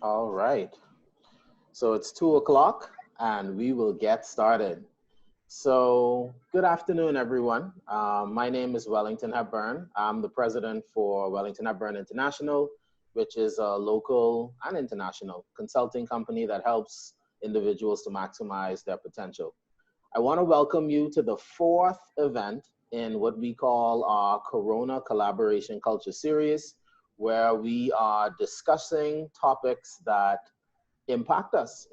All right. So it's 2 o'clock and we will get started. So, good afternoon, everyone. My name is Wellington Hepburn. I'm the president for Wellington Hepburn International, which is a local and international consulting company that helps individuals to maximize their potential. I want to welcome you to the fourth event in what we call our Corona Collaboration Culture Series, where we are discussing topics that impact us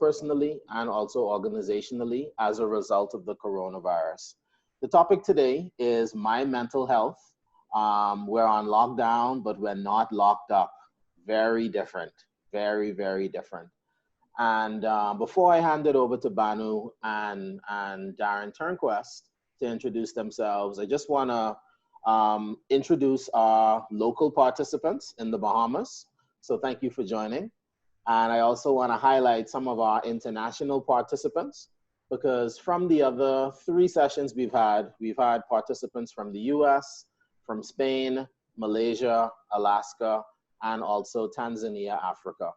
personally and also organizationally as a result of the coronavirus. The topic today is my mental health. We're on lockdown, but we're not locked up. Very different, very different. And before I hand it over to Banu and Darren Turnquest to introduce themselves, I just want to introduce our local participants in the Bahamas. So thank you for joining. And I also want to highlight some of our international participants because from the other three sessions we've had participants from the US, from Spain, Malaysia, Alaska, and also Tanzania, Africa.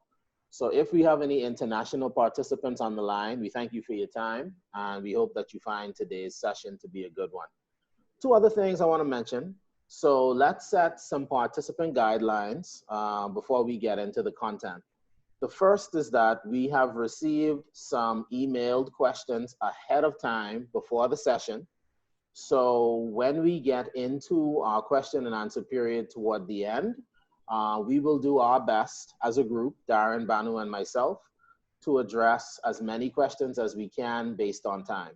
So if we have any international participants on the line, we thank you for your time and we hope that you find today's session to be a good one. Two other things I want to mention. So let's set some participant guidelines before we get into the content. The first is that we have received some emailed questions ahead of time before the session. So when we get into our question and answer period toward the end, we will do our best as a group, Darren, Banu, and myself, to address as many questions as we can based on time.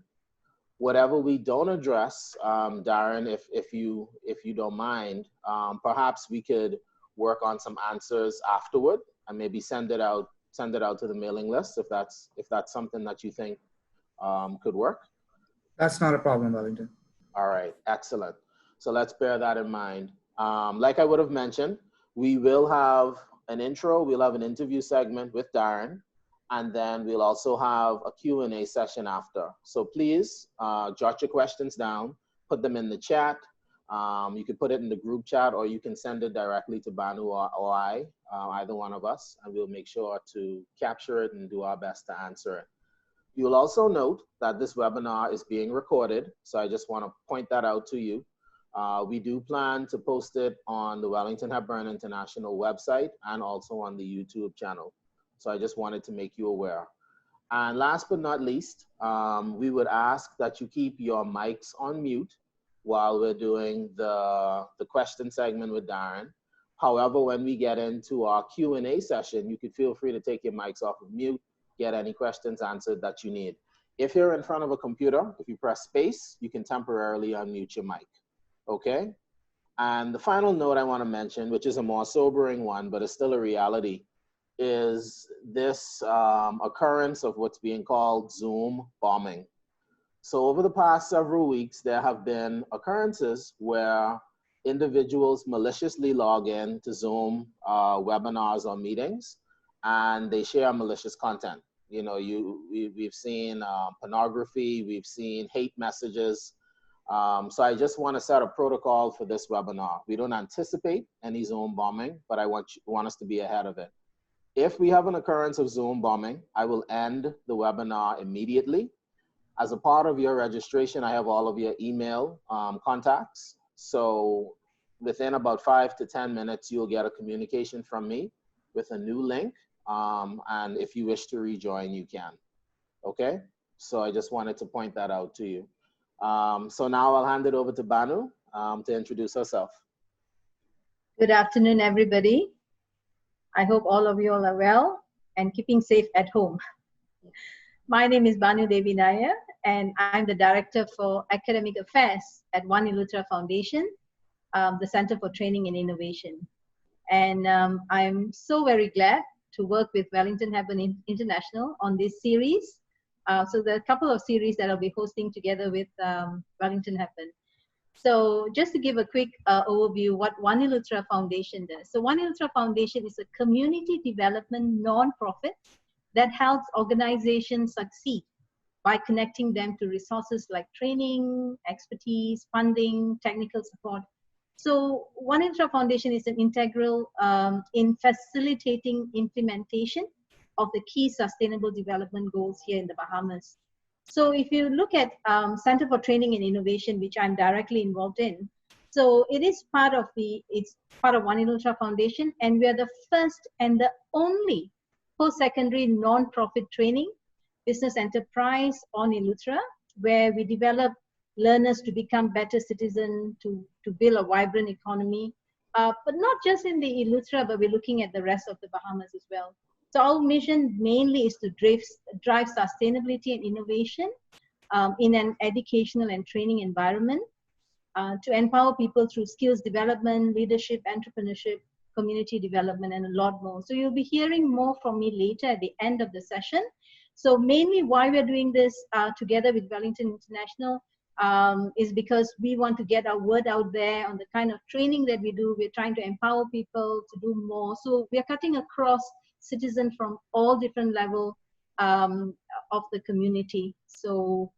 Whatever we don't address, Darren, if you don't mind, perhaps we could work on some answers afterward and maybe send it out to the mailing list if that's something that you think could work. That's not a problem, Wellington. All right, excellent. So let's bear that in mind. Like I would have mentioned, we will have an intro, we'll have an interview segment with Darren, and then we'll also have a Q&A session after. So please jot your questions down, put them in the chat. You can put it in the group chat or you can send it directly to Banu or I, either one of us, and we'll make sure to capture it and do our best to answer it. You'll also note that this webinar is being recorded, so I just want to point that out to you. We do plan to post it on the Wellington Hepburn International website and also on the YouTube channel. So I just wanted to make you aware. And last but not least, we would ask that you keep your mics on mute while we're doing the question segment with Darren. However, when we get into our Q&A session, you could feel free to take your mics off of mute, get any questions answered that you need. If you're in front of a computer, if you press space, you can temporarily unmute your mic, okay? And the final note I wanna mention, which is a more sobering one, but it's still a reality, is this occurrence of what's being called Zoom bombing. So over the past several weeks, there have been occurrences where individuals maliciously log in to Zoom webinars or meetings, and they share malicious content. You know, we've seen pornography, we've seen hate messages. So I just want to set a protocol for this webinar. We don't anticipate any Zoom bombing, but I want us to be ahead of it. If we have an occurrence of Zoom bombing, I will end the webinar immediately. As a part of your registration, I have all of your email contacts. So within about 5 to 10 minutes, you'll get a communication from me with a new link. And if you wish to rejoin, you can. Okay? So I just wanted to point that out to you. So now I'll hand it over to Banu to introduce herself. Good afternoon, everybody. I hope all of you all are well and keeping safe at home. My name is Banu Devi Nair, and I'm the Director for Academic Affairs at One Illutra Foundation, the Center for Training and Innovation. And I'm so very glad to work with Wellington Hepburn International on this series. So there are a couple of series that I'll be hosting together with Wellington Hepburn. So just to give a quick overview what One Illutra Foundation does. So One Illutra Foundation is a community development non-profit that helps organizations succeed by connecting them to resources like training, expertise, funding, technical support, So One Intra Foundation is an integral in facilitating implementation of the key sustainable development goals here in the Bahamas. So if you look at Center for Training and Innovation, which I'm directly involved in, so it's part of One Intra Foundation, and we are the first and the only post-secondary non-profit training business enterprise on Illutra, where we develop learners to become better citizens, to build a vibrant economy, but not just in the Illutra, but we're looking at the rest of the Bahamas as well. So our mission mainly is to drive sustainability and innovation in an educational and training environment, to empower people through skills development, leadership, entrepreneurship, community development, and a lot more. So you'll be hearing more from me later at the end of the session. So mainly why we're doing this together with Wellington International is because we want to get our word out there on the kind of training that we do. We're trying to empower people to do more. So we're cutting across citizens from all different levels of the community. So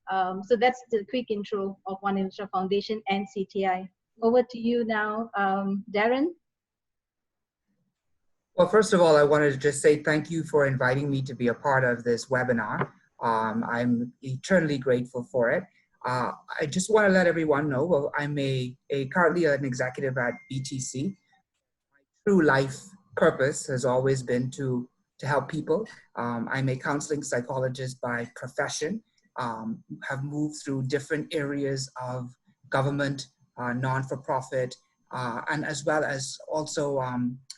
that's the quick intro of One Intra Foundation and CTI. Over to you now, Darren. Well, first of all, I wanted to just say thank you for inviting me to be a part of this webinar. I'm eternally grateful for it. I just want to let everyone know, well, I'm currently an executive at BTC. My true life purpose has always been to help people. I'm a counseling psychologist by profession, have moved through different areas of government, non-for-profit, and as well as also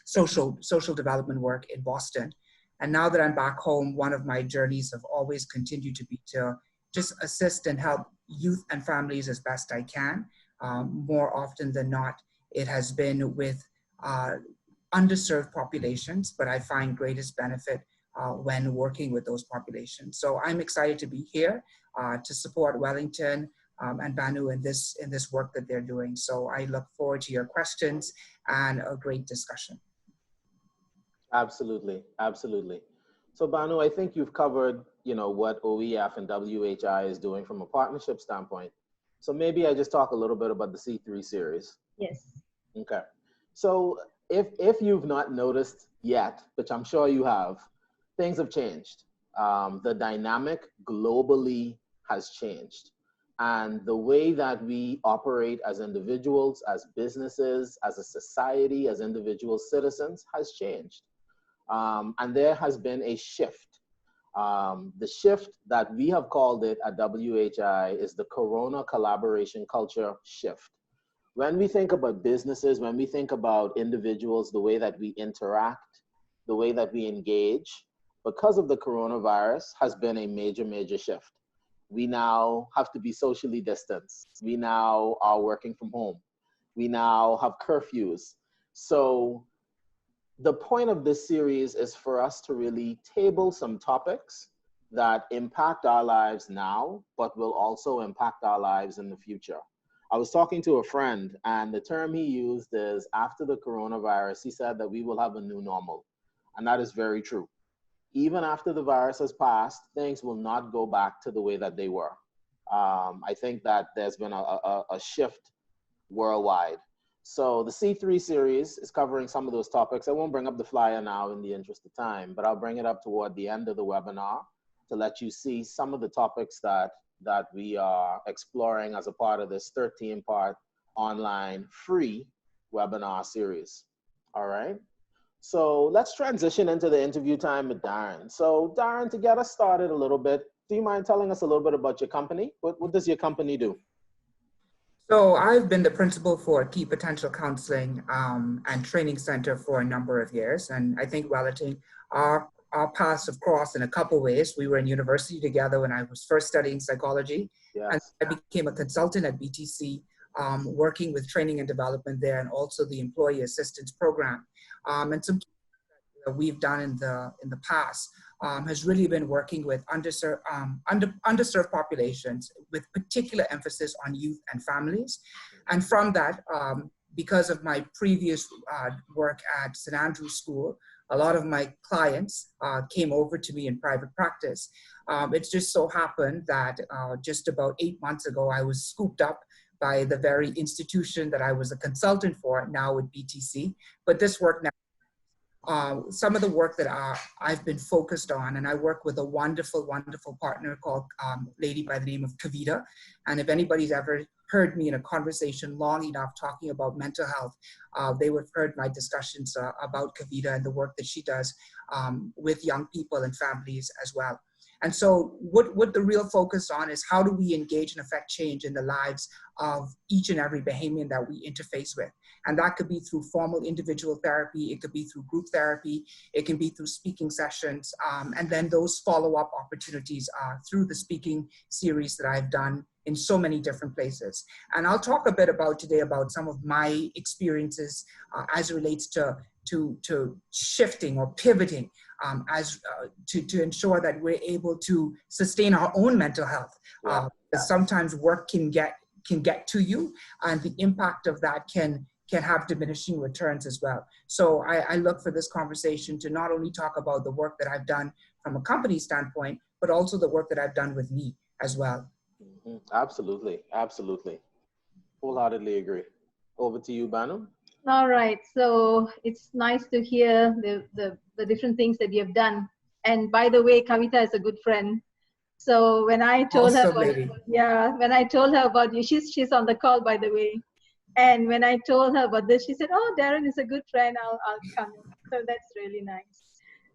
social development work in Boston. And now that I'm back home, one of my journeys have always continued to be to just assist and help youth and families as best I can. More often than not, it has been with underserved populations, but I find greatest benefit when working with those populations. So I'm excited to be here to support Wellington and Banu in this work that they're doing. So I look forward to your questions and a great discussion. Absolutely, absolutely. So Banu, I think you've covered, what OEF and WHI is doing from a partnership standpoint. So maybe I just talk a little bit about the C3 series. Yes. Okay. So if you've not noticed yet, which I'm sure you have, things have changed. The dynamic globally has changed. And the way that we operate as individuals, as businesses, as a society, as individual citizens has changed. And there has been a shift. The shift that we have called it at WHI is the Corona collaboration culture shift. When we think about businesses, when we think about individuals, the way that we interact, the way that we engage, because of the coronavirus has been a major, major shift. We now have to be socially distanced. We now are working from home. We now have curfews. So the point of this series is for us to really table some topics that impact our lives now, but will also impact our lives in the future. I was talking to a friend, and the term he used is, after the coronavirus, he said that we will have a new normal. And that is very true. Even after the virus has passed, things will not go back to the way that they were. I think that there's been a shift worldwide. So the C3 series is covering some of those topics. I won't bring up the flyer now in the interest of time, but I'll bring it up toward the end of the webinar to let you see some of the topics that we are exploring as a part of this 13-part online free webinar series. All right. So let's transition into the interview time with Darren. So Darren, to get us started a little bit, do you mind telling us a little bit about your company? What does your company do? So I've been the principal for Key Potential Counseling and Training Center for a number of years. And I think Wellington, our paths have crossed in a couple ways. We were in university together when I was first studying psychology. Yes. And I became a consultant at BTC, working with training and development there, and also the employee assistance program. And some that we've done in the past has really been working with underserved populations, with particular emphasis on youth and families. And from that, because of my previous work at St. Andrew's School, a lot of my clients came over to me in private practice. It's just so happened that just about 8 months ago, I was scooped up by the very institution that I was a consultant for, now with BTC. But this work now, some of the work that I've been focused on, and I work with a wonderful, wonderful partner called lady by the name of Kavita. And if anybody's ever heard me in a conversation long enough talking about mental health, they would have heard my discussions about Kavita and the work that she does with young people and families as well. And so what the real focus on is how do we engage and affect change in the lives of each and every Bahamian that we interface with. And that could be through formal individual therapy, it could be through group therapy, it can be through speaking sessions, and then those follow-up opportunities through the speaking series that I've done in so many different places. And I'll talk a bit about today about some of my experiences as it relates to shifting or pivoting to ensure that we're able to sustain our own mental health. Sometimes work can get to you, and the impact of that can have diminishing returns as well. So I look for this conversation to not only talk about the work that I've done from a company standpoint, but also the work that I've done with me as well. Mm-hmm. Absolutely, absolutely. Wholeheartedly agree. Over to you, Banu. All right. So it's nice to hear the different things that you have done. And by the way, Kavita is a good friend. So when I told her about, when I told her about you, she's on the call, by the way. And when I told her about this, she said, "Oh, Darren is a good friend. I'll come in." So that's really nice.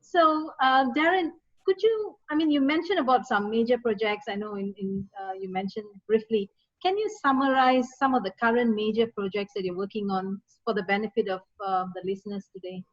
So Darren, could you? I mean, you mentioned about some major projects. I know you mentioned briefly. Can you summarize some of the current major projects that you're working on for the benefit of the listeners today?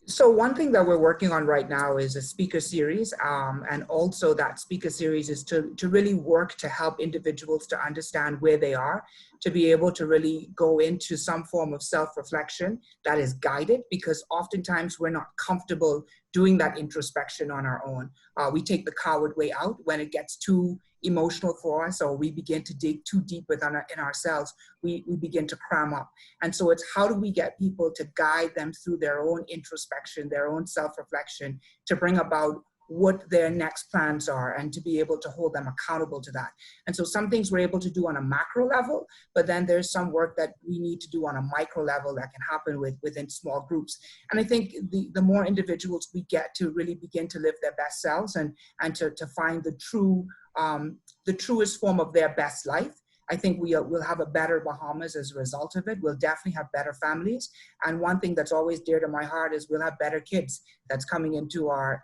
So one thing that we're working on right now is a speaker series, and also that speaker series is to really work to help individuals to understand where they are, to be able to really go into some form of self-reflection that is guided, because oftentimes we're not comfortable doing that introspection on our own. We take the coward way out when it gets too emotional for us, or we begin to dig too deep in ourselves, we begin to cram up. And so it's how do we get people to guide them through their own introspection, their own self-reflection, to bring about what their next plans are and to be able to hold them accountable to that. And so some things we're able to do on a macro level, but then there's some work that we need to do on a micro level that can happen within small groups. And I think the more individuals we get to really begin to live their best selves and to find the truest form of their best life, I think we'll have a better Bahamas as a result of it. We'll definitely have better families. And one thing that's always dear to my heart is we'll have better kids that's coming into our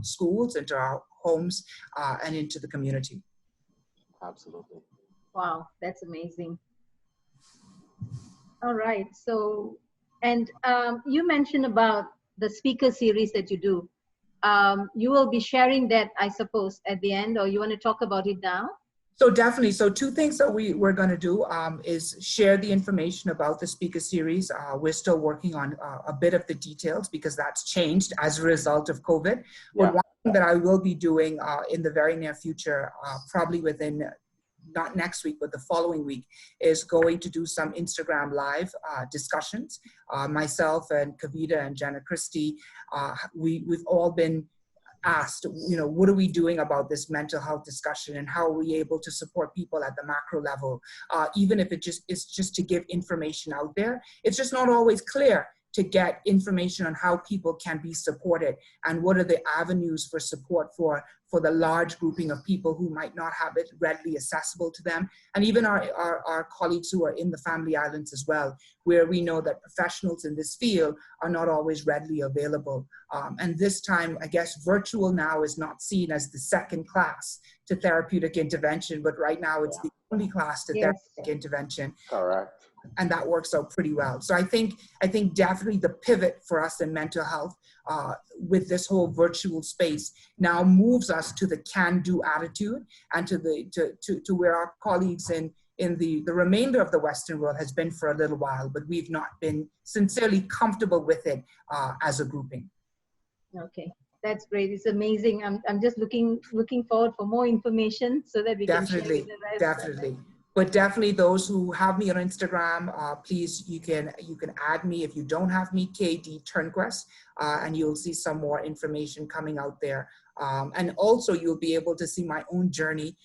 schools, into our homes, and into the community. Absolutely. Wow, that's amazing. All right. So, and you mentioned about the speaker series that you do. You will be sharing that, I suppose, at the end, or you want to talk about it now? So definitely. So two things that we're going to do is share the information about the speaker series. We're still working on a bit of the details because that's changed as a result of COVID. But one thing that I will be doing in the very near future, probably within not next week, but the following week, is going to do some Instagram live discussions. Myself and Kavita and Jenna Christie, we've all been asked, what are we doing about this mental health discussion, and how are we able to support people at the macro level? Even if it's just to give information out there, it's just not always clear to get information on how people can be supported and what are the avenues for support for the large grouping of people who might not have it readily accessible to them. And even our colleagues who are in the family islands as well, where we know that professionals in this field are not always readily available. And this time, I guess virtual now is not seen as the second class to therapeutic intervention, but right now it's the only class to therapeutic intervention. Correct. And that works out pretty well. So I think definitely the pivot for us in mental health with this whole virtual space now moves us to the can-do attitude and to where our colleagues in the remainder of the Western world has been for a little while, but we've not been sincerely comfortable with it as a grouping. Okay, that's great. It's amazing. I'm just looking forward for more information so that we can share with the rest. Definitely. But definitely those who have me on Instagram, please, you can add me. If you don't have me, KD Turnquest, and you'll see some more information coming out there. And also you'll be able to see my own journey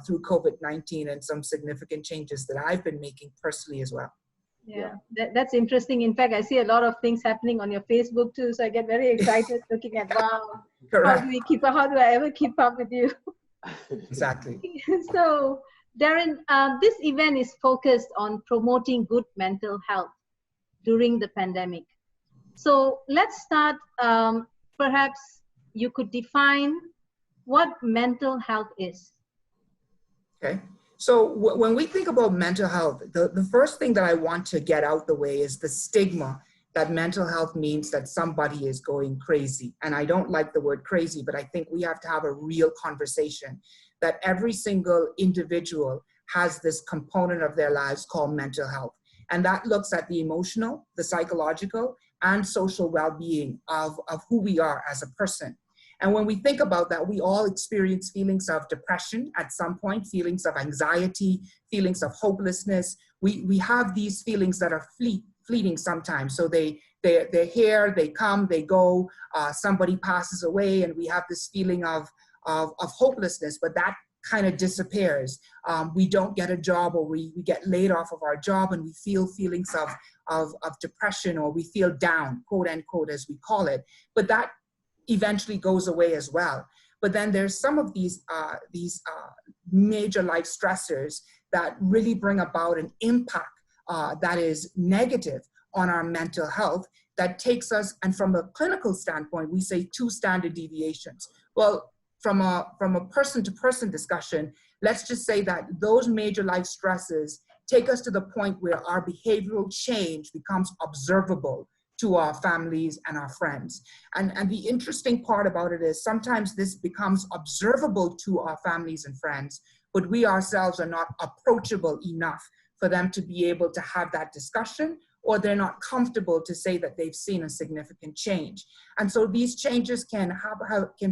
through COVID-19 and some significant changes that I've been making personally as well. Yeah, that's interesting. In fact, I see a lot of things happening on your Facebook too. So I get very excited looking at, wow, Correct. how do I ever keep up with you? Exactly. So Darren, this event is focused on promoting good mental health during the pandemic. So let's start, perhaps you could define what mental health is. Okay. So when we think about mental health, the first thing that I want to get out the way is the stigma that mental health means that somebody is going crazy. And I don't like the word crazy, but I think we have to have a real conversation that every single individual has this component of their lives called mental health. And that looks at the emotional, the psychological, and social well-being of who we are as a person. And when we think about that, we all experience feelings of depression at some point, feelings of anxiety, feelings of hopelessness. We have these feelings that are fleeting sometimes. So they're here, they come, they go, somebody passes away, and we have this feeling of hopelessness, but that kind of disappears. We don't get a job, or we get laid off of our job, and we feel feelings of depression, or we feel down, quote unquote, as we call it. But that eventually goes away as well. But then there's some of these major life stressors that really bring about an impact that is negative on our mental health, that takes us, and from a clinical standpoint, we say 2 standard deviations. Well, from a person-to-person discussion, let's just say that those major life stresses take us to the point where our behavioral change becomes observable to our families and our friends. And the interesting part about it is sometimes this becomes observable to our families and friends, but we ourselves are not approachable enough for them to be able to have that discussion, or they're not comfortable to say that they've seen a significant change. And so these changes can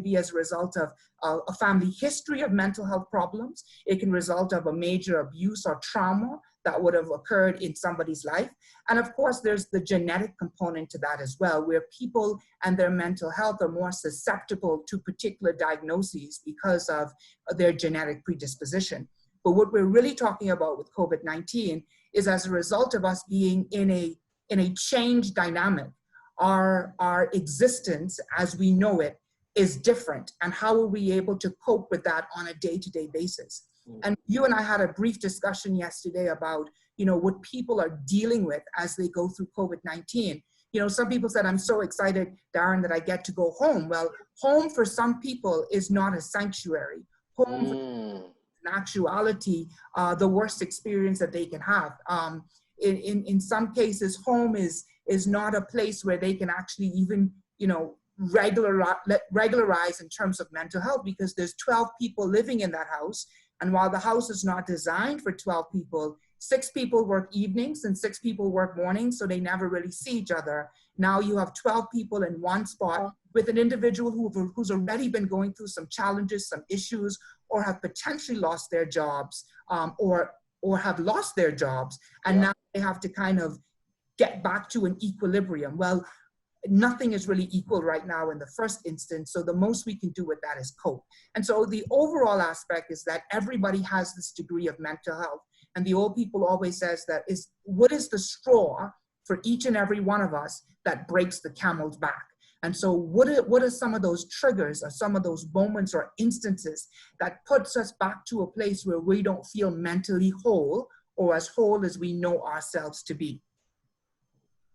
be as a result of a family history of mental health problems. It can result of a major abuse or trauma that would have occurred in somebody's life. And of course, there's the genetic component to that as well, where people and their mental health are more susceptible to particular diagnoses because of their genetic predisposition. But what we're really talking about with COVID-19 is as a result of us being in a change dynamic, our existence as we know it is different. And how are we able to cope with that on a day-to-day basis? And you and I had a brief discussion yesterday about, what people are dealing with as they go through COVID-19. Some people said, I'm so excited, Darren, that I get to go home. Well, home for some people is not a sanctuary. Home in actuality, the worst experience that they can have. In some cases, home is not a place where they can actually even, regularize in terms of mental health, because there's 12 people living in that house. And while the house is not designed for 12 people, 6 people work evenings and 6 people work mornings, so they never really see each other. Now you have 12 people in one spot with an individual who's already been going through some challenges, some issues, or have potentially lost their jobs, or have lost their jobs, and now they have to kind of get back to an equilibrium. Well, nothing is really equal right now in the first instance, so the most we can do with that is cope. And so the overall aspect is that everybody has this degree of mental health, and the old people always says that is, what is the straw for each and every one of us that breaks the camel's back? And so what are some of those triggers, or some of those moments or instances that puts us back to a place where we don't feel mentally whole, or as whole as we know ourselves to be?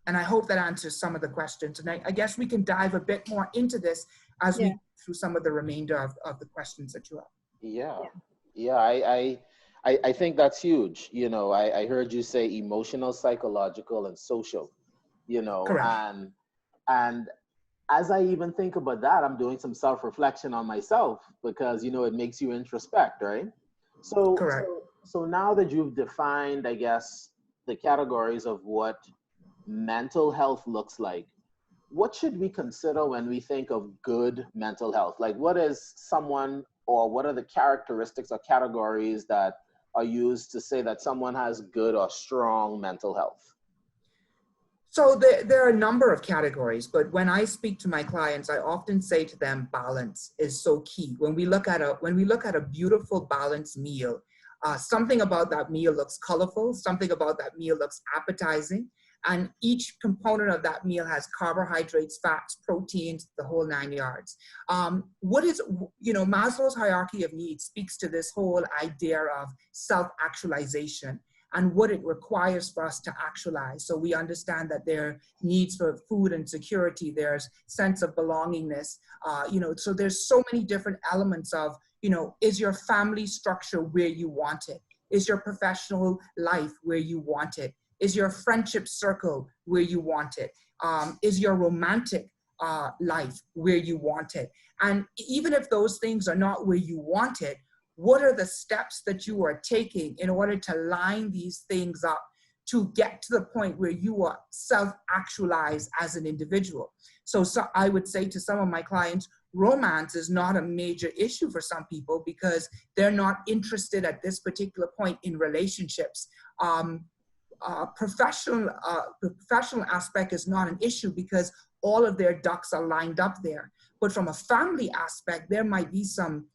And I hope that answers some of the questions. And I guess we can dive a bit more into this as we go through some of the remainder of the questions that you have. I think that's huge. I heard you say emotional, psychological, and social, Correct. and as I even think about that, I'm doing some self-reflection on myself, because, it makes you introspect, right? Correct. So now that you've defined, I guess, the categories of what mental health looks like, what should we consider when we think of good mental health? Like, what is someone, or what are the characteristics or categories that are used to say that someone has good or strong mental health? So there are a number of categories, but when I speak to my clients, I often say to them, balance is so key. When we look at a beautiful balanced meal, something about that meal looks colorful, something about that meal looks appetizing, and each component of that meal has carbohydrates, fats, proteins, the whole 9 yards. Maslow's hierarchy of needs speaks to this whole idea of self-actualization and what it requires for us to actualize. So we understand that there are needs for food and security, there's sense of belongingness, so there's so many different elements of, is your family structure where you want it? Is your professional life where you want it? Is your friendship circle where you want it? Is your romantic life where you want it? And even if those things are not where you want it, what are the steps that you are taking in order to line these things up to get to the point where you are self-actualized as an individual? So I would say to some of my clients, romance is not a major issue for some people because they're not interested at this particular point in relationships. The professional aspect is not an issue because all of their ducks are lined up there. But from a family aspect, there might be some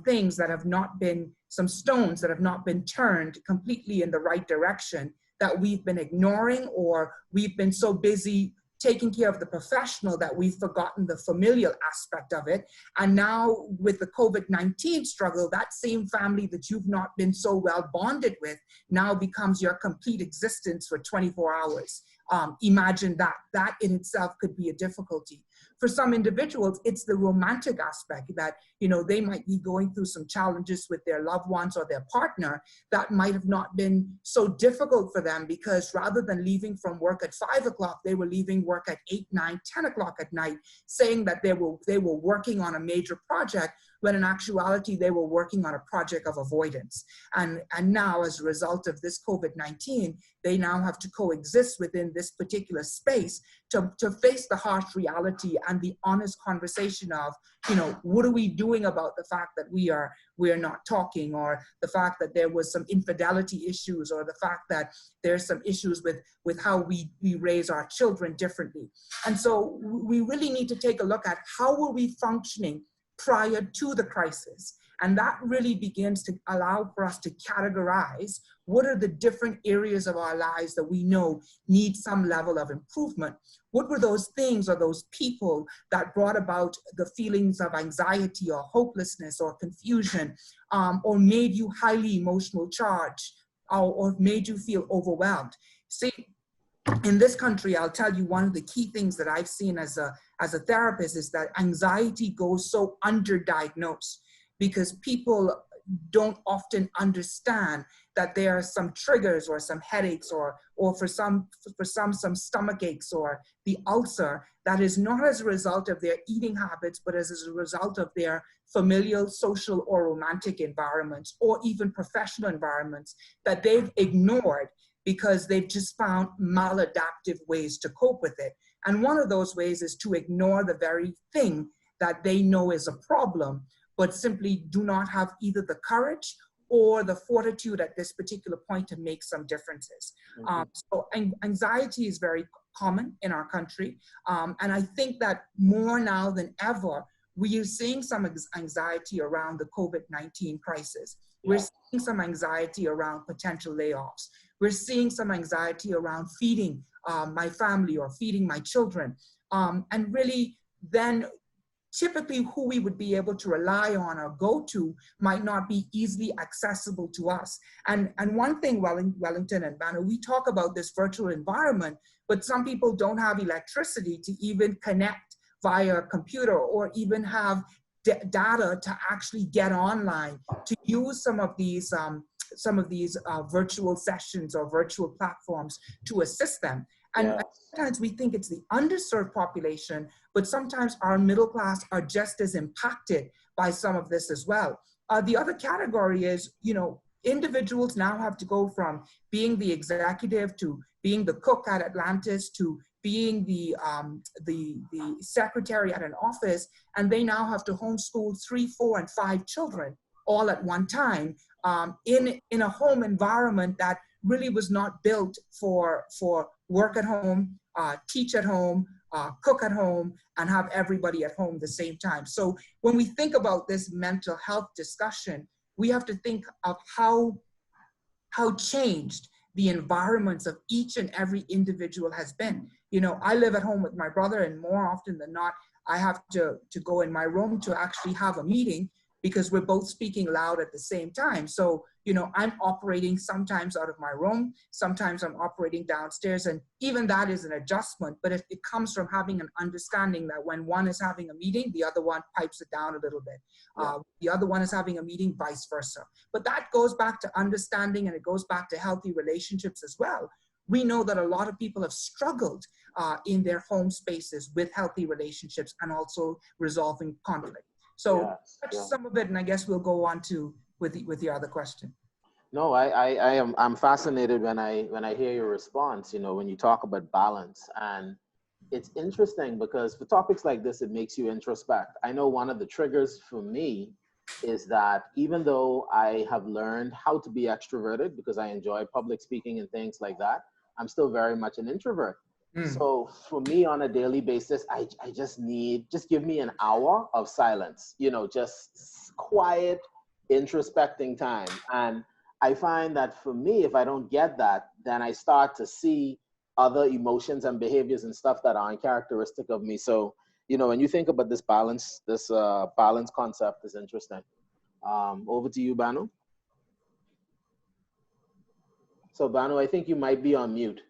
things that have not been, some stones that have not been turned completely in the right direction that we've been ignoring, or we've been so busy taking care of the professional that we've forgotten the familial aspect of it. And now with the COVID-19 struggle, that same family that you've not been so well bonded with now becomes your complete existence for 24 hours. Imagine that in itself could be a difficulty. For some individuals, it's the romantic aspect that, they might be going through some challenges with their loved ones or their partner that might have not been so difficult for them because rather than leaving from work at 5 o'clock, they were leaving work at 8, 9, 10 o'clock at night, saying that they were working on a major project when in actuality they were working on a project of avoidance. And now as a result of this COVID-19, they now have to coexist within this particular space to face the harsh reality and the honest conversation of, what are we doing about the fact that we are not talking, or the fact that there was some infidelity issues, or the fact that there's some issues with how we raise our children differently. And so we really need to take a look at how were we functioning prior to the crisis. And that really begins to allow for us to categorize what are the different areas of our lives that we know need some level of improvement. What were those things or those people that brought about the feelings of anxiety or hopelessness or confusion, or made you highly emotional charged, or made you feel overwhelmed? See, in this country, I'll tell you one of the key things that I've seen as a therapist is that anxiety goes so underdiagnosed because people don't often understand that there are some triggers or some headaches or for some stomach aches or the ulcer that is not as a result of their eating habits, but as a result of their familial, social, or romantic environments, or even professional environments that they've ignored because they've just found maladaptive ways to cope with it. And one of those ways is to ignore the very thing that they know is a problem, but simply do not have either the courage or the fortitude at this particular point to make some differences. So anxiety is very common in our country. And I think that more now than ever, we are seeing some anxiety around the COVID-19 crisis. We're seeing some anxiety around potential layoffs. We're seeing some anxiety around feeding my family or feeding my children. And really then typically who we would be able to rely on or go to might not be easily accessible to us. And one thing, Wellington and Banner, we talk about this virtual environment, but some people don't have electricity to even connect via a computer or even have data to actually get online to use some of these virtual sessions or virtual platforms to assist them. And sometimes we think it's the underserved population, but sometimes our middle class are just as impacted by some of this as well. The other category is, individuals now have to go from being the executive to being the cook at Atlantis to being the secretary at an office, and they now have to homeschool 3, 4, and 5 children all at one time in a home environment that really was not built for work at home, teach at home, cook at home, and have everybody at home at the same time. So when we think about this mental health discussion, we have to think of how changed the environments of each and every individual has been. You know, I live at home with my brother, and more often than not, I have to go in my room to actually have a meeting because we're both speaking loud at the same time. So, you know, I'm operating sometimes out of my room, sometimes I'm operating downstairs, and even that is an adjustment, but it comes from having an understanding that when one is having a meeting, the other one pipes it down a little bit. Yeah. The other one is having a meeting, vice versa. But that goes back to understanding, and it goes back to healthy relationships as well. We know that a lot of people have struggled in their home spaces with healthy relationships and also resolving conflict. So that's some of it, and I guess we'll go on to with the other question. No, I'm fascinated when I hear your response, you know, when you talk about balance. And it's interesting because for topics like this, it makes you introspect. I know one of the triggers for me is that even though I have learned how to be extroverted because I enjoy public speaking and things like that, I'm still very much an introvert. So for me on a daily basis, I just give me an hour of silence, you know, just quiet, introspecting time. And I find that for me, if I don't get that, then I start to see other emotions and behaviors and stuff that aren't characteristic of me. So, you know, when you think about this balance concept is interesting. Over to you, Banu. So Banu, I think you might be on mute.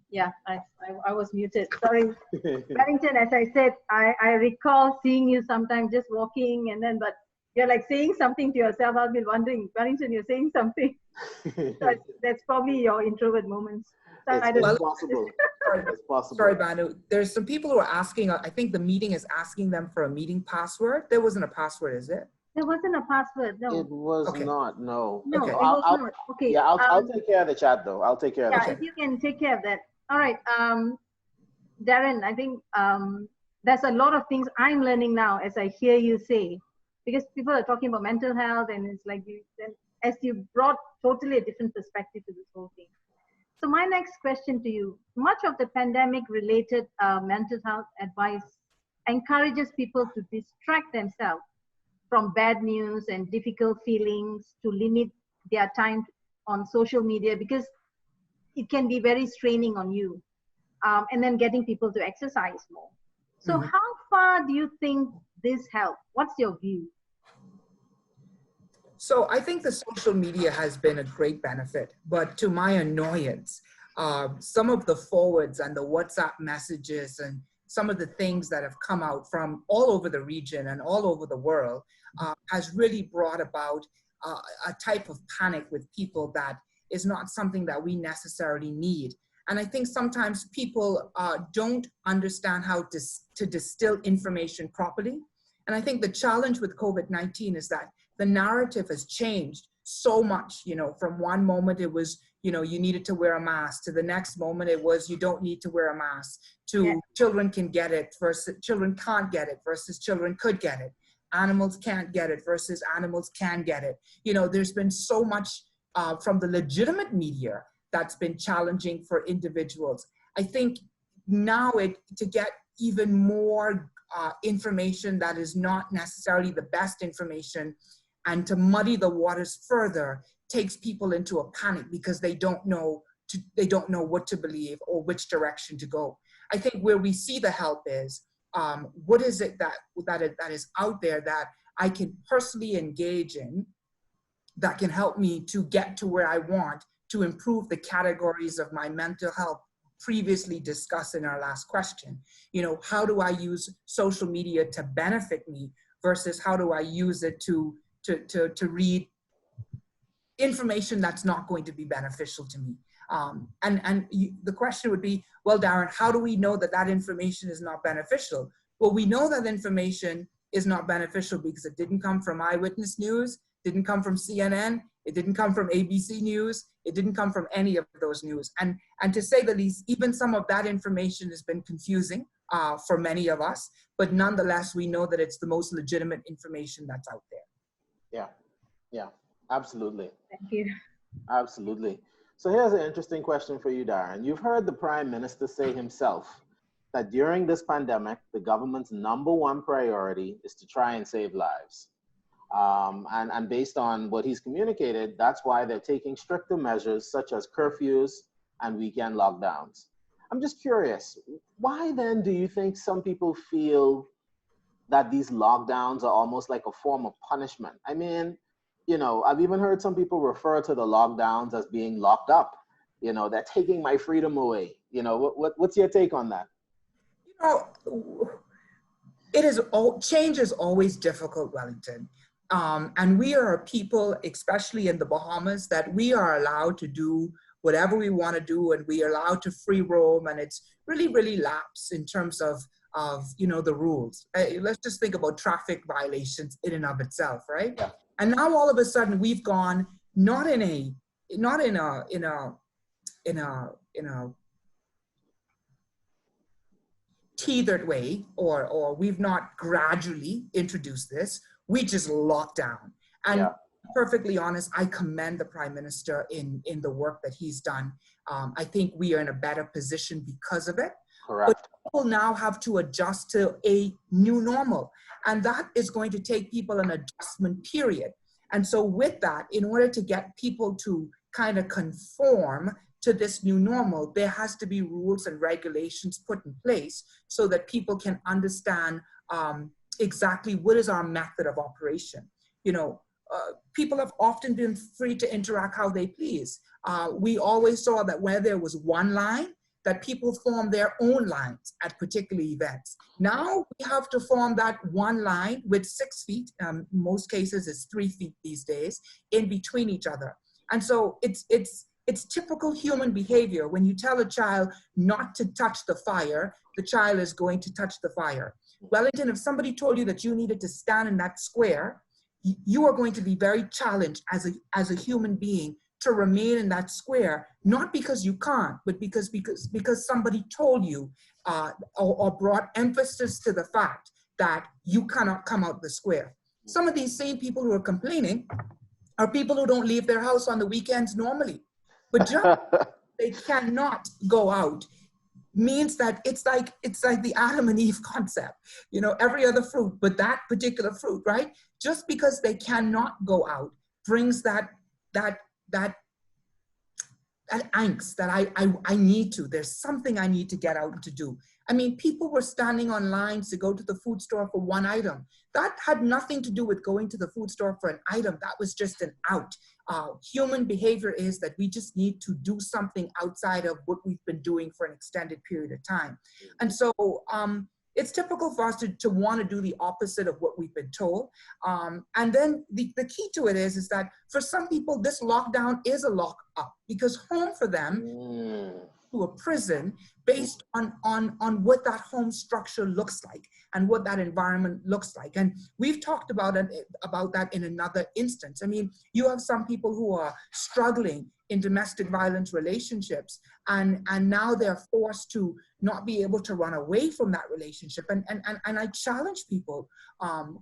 Yeah, I was muted. Sorry, Barrington. As I said, I recall seeing you sometimes just walking, and then but you're like saying something to yourself. I'll be wondering, Barrington, you're saying something. So that's probably your introvert moments. So It's possible. It's possible. Sorry, Banu. There's some people who are asking. I think the meeting is asking them for a meeting password. There wasn't a password, is it? There wasn't a password, no. It was not, no. No, okay. it was not. Okay. Yeah, I'll take care of the chat though. I'll take care of the chat. Yeah, if you can take care of that. All right. Darren, I think there's a lot of things I'm learning now as I hear you say, because people are talking about mental health, and it's like as you brought totally a different perspective to this whole thing. So my next question to you, much of the pandemic related mental health advice encourages people to distract themselves from bad news and difficult feelings, to limit their time on social media because it can be very straining on you, and then getting people to exercise more. So how far do you think this helps? What's your view? So I think the social media has been a great benefit, but to my annoyance, some of the forwards and the WhatsApp messages and some of the things that have come out from all over the region and all over the world has really brought about a type of panic with people that is not something that we necessarily need. And I think sometimes people don't understand how to distill information properly. And I think the challenge with COVID-19 is that the narrative has changed so much. You know, from one moment it was, you know, you needed to wear a mask, to the next moment it was you don't need to wear a mask, to children can get it versus children can't get it versus children could get it. Animals can't get it versus animals can get it. You know, there's been so much from the legitimate media that's been challenging for individuals. I think now to get even more information that is not necessarily the best information and to muddy the waters further takes people into a panic because they don't know what to believe or which direction to go. I think where we see the help is what is it that is out there that I can personally engage in that can help me to get to where I want to improve the categories of my mental health previously discussed in our last question. You know, how do I use social media to benefit me versus how do I use it to read information that's not going to be beneficial to me? The question would be, well, Darren, how do we know that that information is not beneficial? Well, we know that information is not beneficial because it didn't come from Eyewitness News, didn't come from CNN, it didn't come from ABC News, it didn't come from any of those news. And to say the least, even some of that information has been confusing for many of us, but nonetheless, we know that it's the most legitimate information that's out there. Yeah. Yeah, absolutely. Thank you. Absolutely. So here's an interesting question for you, Darren. You've heard the Prime Minister say himself that during this pandemic, the government's number one priority is to try and save lives. And based on what he's communicated, that's why they're taking stricter measures such as curfews and weekend lockdowns. I'm just curious, why then do you think some people feel that these lockdowns are almost like a form of punishment? I mean, I've even heard some people refer to the lockdowns as being locked up. They're taking my freedom away. What's your take on that? You know, change is always difficult, Wellington. And we are a people, especially in the Bahamas, that we are allowed to do whatever we want to do, and we are allowed to free roam, and it's really, really lax in terms of the rules. Let's just think about traffic violations in and of itself, right? Yeah. And now all of a sudden we've gone not in a teetered way, or we've not gradually introduced this. We just locked down. And Yeah. perfectly honest, I commend the Prime Minister in the work that he's done. I think we are in a better position because of it. Correct. But people now have to adjust to a new normal. And that is going to take people an adjustment period. And so with that, in order to get people to kind of conform to this new normal, there has to be rules and regulations put in place so that people can understand exactly what is our method of operation. People have often been free to interact how they please. We always saw that where there was one line, that people form their own lines at particular events. Now we have to form that one line with 6 feet, most cases it's 3 feet these days, in between each other. And so it's typical human behavior. When you tell a child not to touch the fire, the child is going to touch the fire. Wellington, if somebody told you that you needed to stand in that square, you are going to be very challenged as a human being to remain in that square, not because you can't, but because somebody told you or brought emphasis to the fact that you cannot come out the square. Some of these same people who are complaining are people who don't leave their house on the weekends normally. But just they cannot go out means that it's like the Adam and Eve concept, every other fruit, but that particular fruit, right? Just because they cannot go out brings that angst that I need to. There's something I need to get out and to do. I mean, people were standing on lines to go to the food store for one item. That had nothing to do with going to the food store for an item. That was just an out. Human behavior is that we just need to do something outside of what we've been doing for an extended period of time. And so it's typical for us to want to do the opposite of what we've been told. And then the key to it is that for some people, this lockdown is a lock up, because home for them to a prison based on what that home structure looks like and what that environment looks like. And we've talked about that in another instance. I mean, you have some people who are struggling in domestic violence relationships, and now they're forced to not be able to run away from that relationship. And I challenge people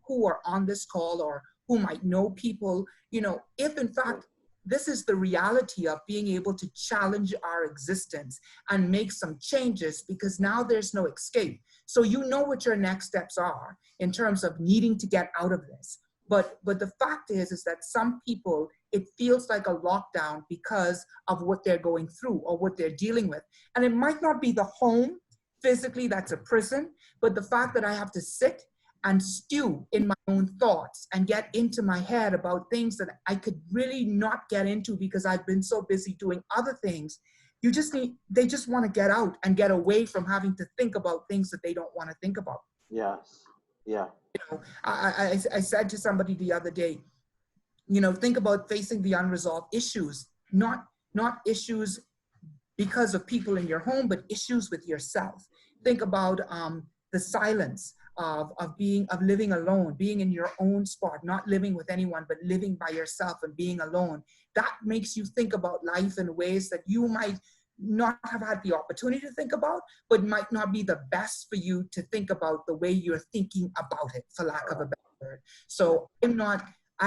who are on this call or who might know people, if in fact this is the reality of being able to challenge our existence and make some changes, because now there's no escape. So what your next steps are in terms of needing to get out of this. But the fact is that some people, it feels like a lockdown because of what they're going through or what they're dealing with. And it might not be the home physically that's a prison, but the fact that I have to sit and stew in my own thoughts and get into my head about things that I could really not get into because I've been so busy doing other things. They just want to get out and get away from having to think about things that they don't want to think about. Yes. Yeah. I said to somebody the other day, think about facing the unresolved issues, not issues because of people in your home, but issues with yourself. Think about the silence of living alone, being in your own spot, not living with anyone, but living by yourself and being alone. That makes you think about life in ways that you might not have had the opportunity to think about, but might not be the best for you to think about the way you're thinking about it, for lack of a better word. So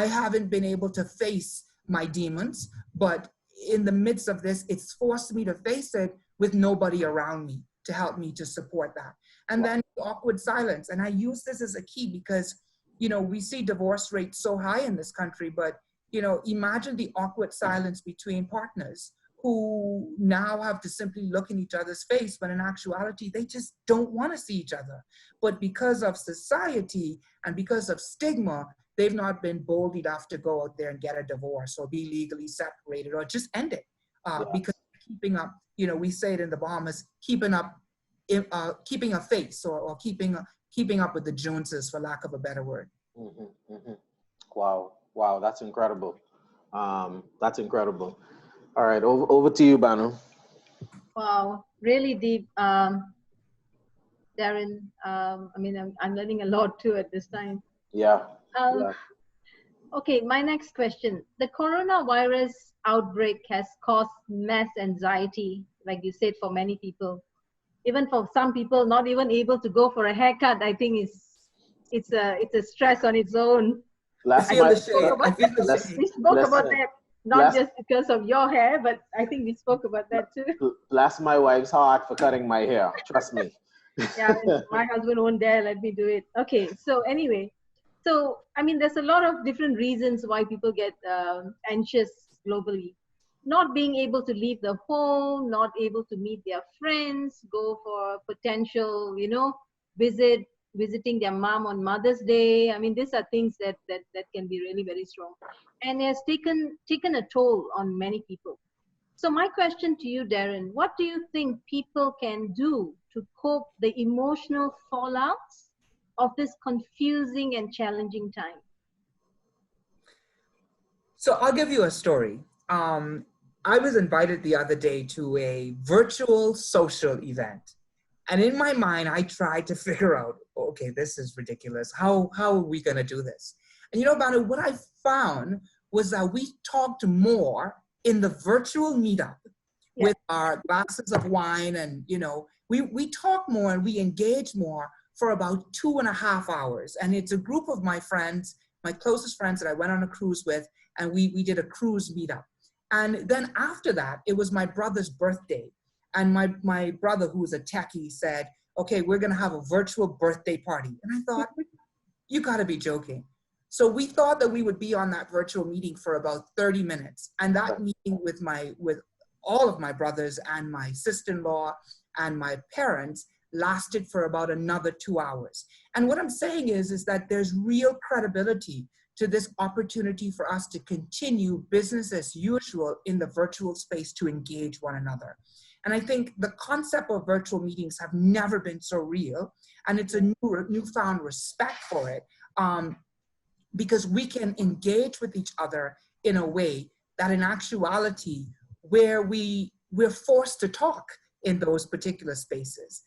I haven't been able to face my demons, but in the midst of this, it's forced me to face it with nobody around me to help me to support that. And then awkward silence. And I use this as a key because, you know, we see divorce rates so high in this country, but, you know, imagine the awkward silence between partners who now have to simply look in each other's face, but in actuality, they just don't want to see each other. But because of society and because of stigma, they've not been bold enough to go out there and get a divorce or be legally separated or just end it. Because keeping up, you know, we say it in the Bahamas, keeping a face or keeping up with the Joneses, for lack of a better word. Mm-hmm, mm-hmm. Wow, that's incredible. That's incredible. All right, over to you, Banu. Wow, really deep, Darren. I mean, I'm learning a lot too at this time. Yeah. Okay, my next question. The coronavirus outbreak has caused mass anxiety, like you said, for many people. Even for some people, not even able to go for a haircut, I think it's a stress on its own. I feel the shade. We spoke about that, not just because of your hair, but I think we spoke about that too. Bless my wife's heart for cutting my hair. Trust me. Yeah, my husband won't dare let me do it. Okay, so anyway, so I mean, there's a lot of different reasons why people get anxious globally. Not being able to leave the home, not able to meet their friends, go for potential, you know, visiting their mom on Mother's Day. I mean, these are things that can be really very strong, and has taken a toll on many people. So my question to you, Darren, what do you think people can do to cope the emotional fallouts of this confusing and challenging time? So I'll give you a story. I was invited the other day to a virtual social event. And in my mind, I tried to figure out, okay, this is ridiculous. How are we going to do this? And you know, Banu, what I found was that we talked more in the virtual meetup with our glasses of wine. And, you know, we talk more and we engage more for about 2.5 hours. And it's a group of my friends, my closest friends that I went on a cruise with, and we did a cruise meetup. And then after that, it was my brother's birthday. And my brother, who was a techie, said, okay, we're going to have a virtual birthday party. And I thought, you got to be joking. So we thought that we would be on that virtual meeting for about 30 minutes. And that meeting with all of my brothers and my sister-in-law and my parents lasted for about another 2 hours. And what I'm saying is that there's real credibility to this opportunity for us to continue business as usual in the virtual space to engage one another. And I think the concept of virtual meetings have never been so real, and it's a newfound respect for it, because we can engage with each other in a way that in actuality, where we're forced to talk in those particular spaces,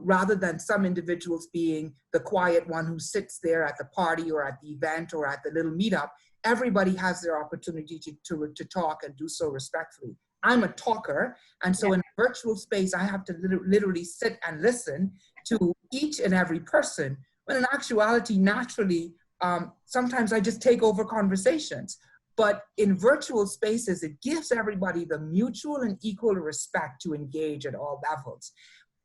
rather than some individuals being the quiet one who sits there at the party or at the event or at the little meetup. Everybody has their opportunity to talk and do so respectfully. I'm a talker, and so in a virtual space, I have to literally sit and listen to each and every person, when in actuality, naturally, sometimes I just take over conversations. But in virtual spaces, it gives everybody the mutual and equal respect to engage at all levels.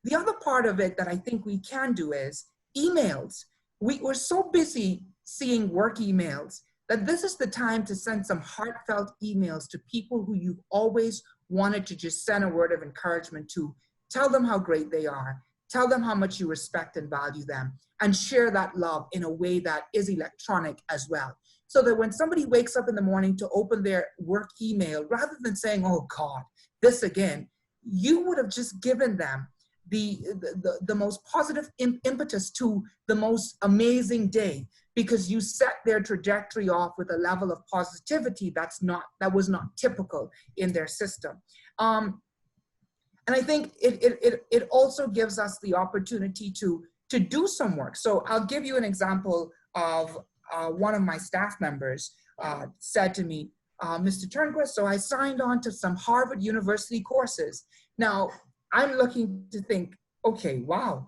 The other part of it that I think we can do is emails. We're so busy seeing work emails that this is the time to send some heartfelt emails to people who you've always wanted to just send a word of encouragement to. Tell them how great they are. Tell them how much you respect and value them, and share that love in a way that is electronic as well. So that when somebody wakes up in the morning to open their work email, rather than saying, oh God, this again, you would have just given them the most positive impetus to the most amazing day, because you set their trajectory off with a level of positivity that was not typical in their system. And I think it also gives us the opportunity to do some work. So I'll give you an example of one of my staff members said to me, Mr. Turnquist, so I signed on to some Harvard University courses. Now, I'm looking to think, okay, wow,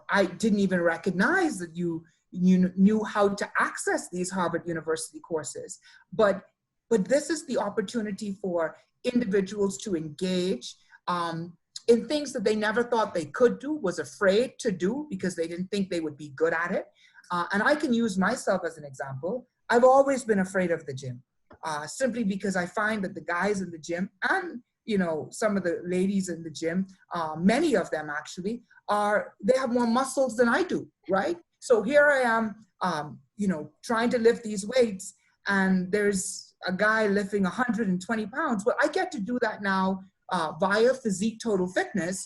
I didn't even recognize that you knew how to access these Harvard University courses. But this is the opportunity for individuals to engage in things that they never thought they could do, was afraid to do because they didn't think they would be good at it. And I can use myself as an example. I've always been afraid of the gym, simply because I find that the guys in the gym and some of the ladies in the gym, many of them actually, they have more muscles than I do, right? So here I am, trying to lift these weights, and there's a guy lifting 120 pounds. Well, I get to do that now via Physique Total Fitness,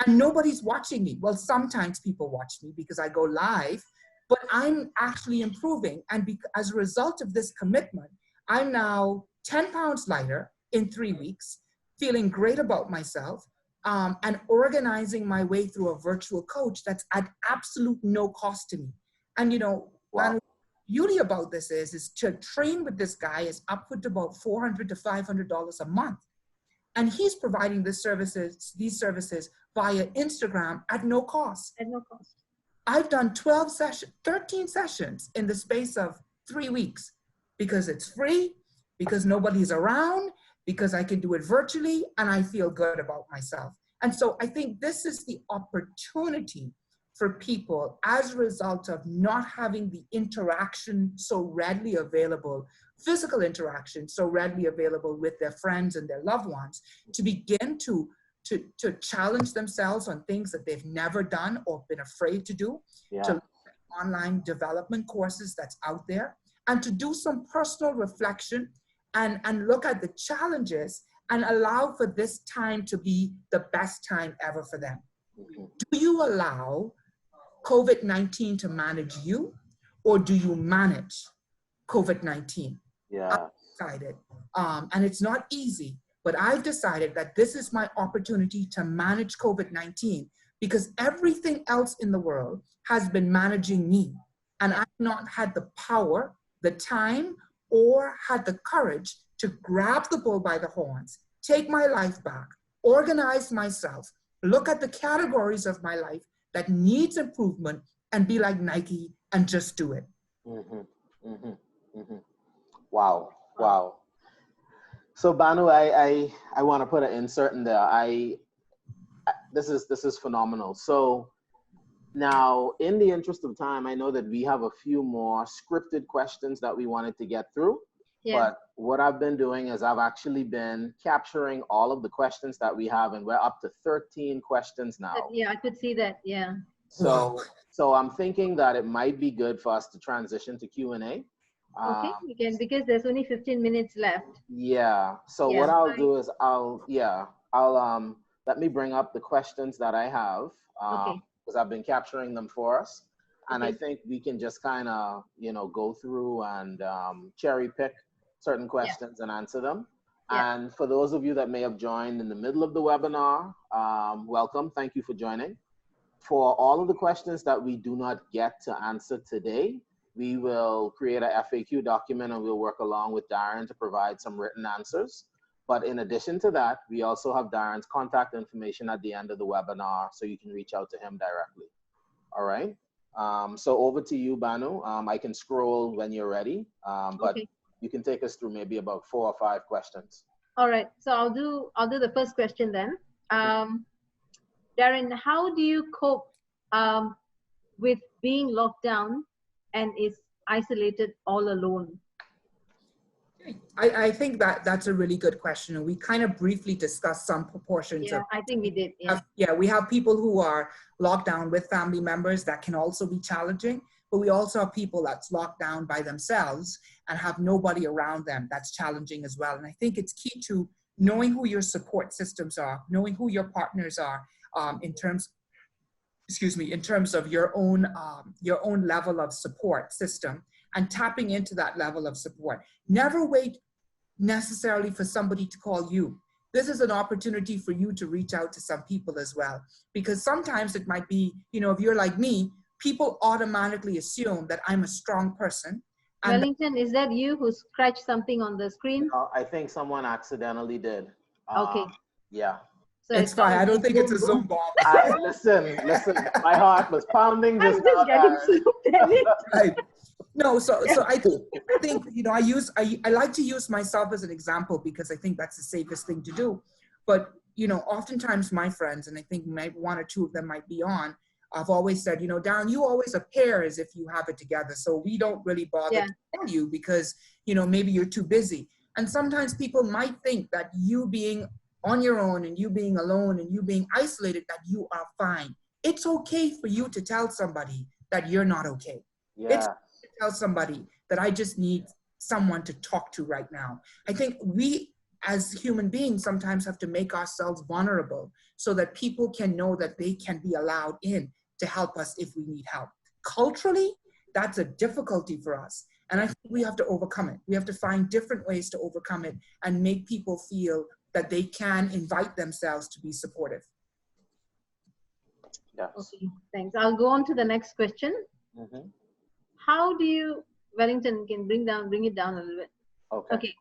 and nobody's watching me. Well, sometimes people watch me because I go live, but I'm actually improving. And as a result of this commitment, I'm now 10 pounds lighter in 3 weeks, feeling great about myself, and organizing my way through a virtual coach that's at absolute no cost to me. And Wow. the beauty about this is to train with this guy is upward to about $400 to $500 a month. And he's providing these services via Instagram at no cost. At no cost. I've done 13 sessions in the space of 3 weeks because it's free, because nobody's around, because I can do it virtually, and I feel good about myself. And so I think this is the opportunity for people as a result of not having the interaction so readily available, physical interaction so readily available with their friends and their loved ones, to begin to challenge themselves on things that they've never done or been afraid to do, to look at online development courses that's out there, and to do some personal reflection and look at the challenges and allow for this time to be the best time ever for them. Do you allow COVID-19 to manage you, or do you manage COVID-19? Yeah. I've decided, and it's not easy, but I've decided that this is my opportunity to manage COVID-19, because everything else in the world has been managing me. And I've not had the power, the time, or had the courage to grab the bull by the horns, take my life back, organize myself, look at the categories of my life that needs improvement, and be like Nike and just do it. Wow. Wow. So Banu, I want to put an insert in there. This is phenomenal. So now, in the interest of time, I know that we have a few more scripted questions that we wanted to get through. Yeah. But what I've been doing is I've actually been capturing all of the questions that we have, and we're up to 13 questions now. Yeah, I could see that. Yeah. So I'm thinking that it might be good for us to transition to Q&A. Okay, we can, because there's only 15 minutes left. Yeah. So what I'll do is I'll let me bring up the questions that I have. Okay. Because I've been capturing them for us. And I think we can just kind of, go through and cherry pick certain questions and answer them. Yeah. And for those of you that may have joined in the middle of the webinar, welcome. Thank you for joining. For all of the questions that we do not get to answer today, we will create a FAQ document, and we'll work along with Darren to provide some written answers. But in addition to that, we also have Darren's contact information at the end of the webinar, so you can reach out to him directly. All right. So over to you, Banu. I can scroll when you're ready, but you can take us through maybe about 4 or 5 questions. All right. So I'll do the first question then. Darren, how do you cope with being locked down and is isolated all alone? I think that's a really good question. And we kind of briefly discussed some proportions. Yeah, I think we did. Yeah. We have people who are locked down with family members. That can also be challenging. But we also have people that's locked down by themselves and have nobody around them. That's challenging as well. And I think it's key to knowing who your support systems are, knowing who your partners are, in terms of your own level of support system, and tapping into that level of support. Never wait necessarily for somebody to call you. This is an opportunity for you to reach out to some people as well, because sometimes it might be, if you're like me, people automatically assume that I'm a strong person. Wellington, is that you who scratched something on the screen? I think someone accidentally did. Okay. Yeah. So It's I thought fine. I don't it'd be think it's a boom, Zoom bomb. Listen, my heart was pounding boom. just I'm now, just getting Darren. swooped at it. Right. No, so Yeah. so I think you know I like to use myself as an example because I think that's the safest thing to do. But you know, oftentimes my friends, and I think maybe one or two of them might be on, I've always said, you know, Darren, you always appear as if you have it together. So we don't really bother Yeah. to tell you because, you know, maybe you're too busy. And sometimes people might think that you being on your own and you being alone and you being isolated, that you are fine. It's okay for you to tell somebody that you're not okay. It's Yeah. to tell somebody that I just need someone to talk to right now. I think we as human beings sometimes have to make ourselves vulnerable so that people can know that they can be allowed in to help us if we need help. Culturally, that's a difficulty for us. And I think we have to overcome it. We have to find different ways to overcome it and make people feel that they can invite themselves to be supportive. Yes. Okay, thanks. I'll go on to the next question. Mm-hmm. How do you, Wellington can bring it down a little bit. Okay. Okay.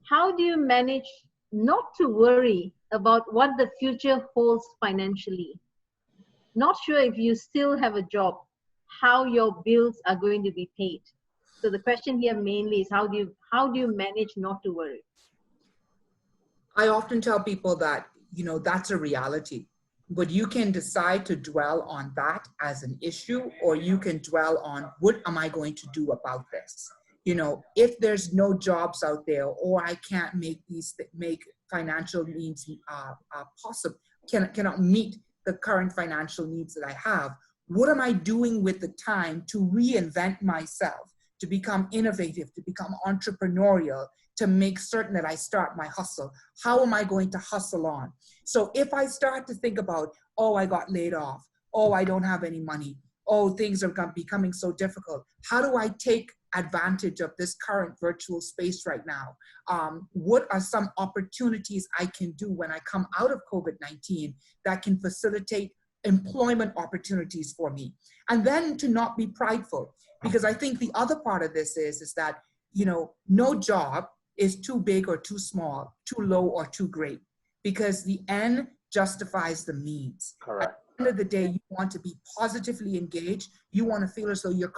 How do you manage not to worry about what the future holds financially? Not sure if you still have a job, how your bills are going to be paid. So the question here mainly is how do you manage not to worry? I often tell people that, you know, that's a reality, but you can decide to dwell on that as an issue, or you can dwell on what am I going to do about this? You know, if there's no jobs out there, or I can't make financial needs possible, cannot meet the current financial needs that I have, what am I doing with the time to reinvent myself, to become innovative, to become entrepreneurial, to make certain that I start my hustle? How am I going to hustle on? So if I start to think about, oh, I got laid off, oh, I don't have any money, oh, things are becoming so difficult, how do I take advantage of this current virtual space right now? What are some opportunities I can do when I come out of COVID-19 that can facilitate employment opportunities for me? And then to not be prideful, because I think the other part of this is that, you know, no job is too big or too small, too low or too great, because the end justifies the means. Correct. At the end of the day, you want to be positively engaged. You want to feel as though you're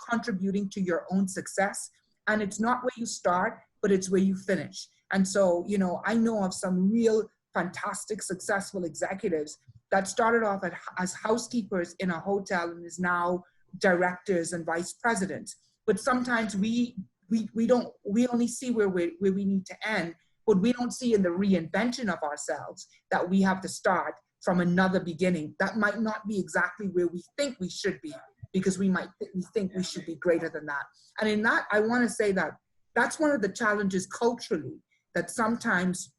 contributing to your own success. And it's not where you start, but it's where you finish. And so, you know, I know of some real fantastic, successful executives that started off as housekeepers in a hotel and is now directors and vice presidents. But sometimes we only see where we need to end, but we don't see in the reinvention of ourselves that we have to start from another beginning. That might not be exactly where we think we should be, because we think we should be greater than that. And in that, I want to say that that's one of the challenges culturally, that sometimes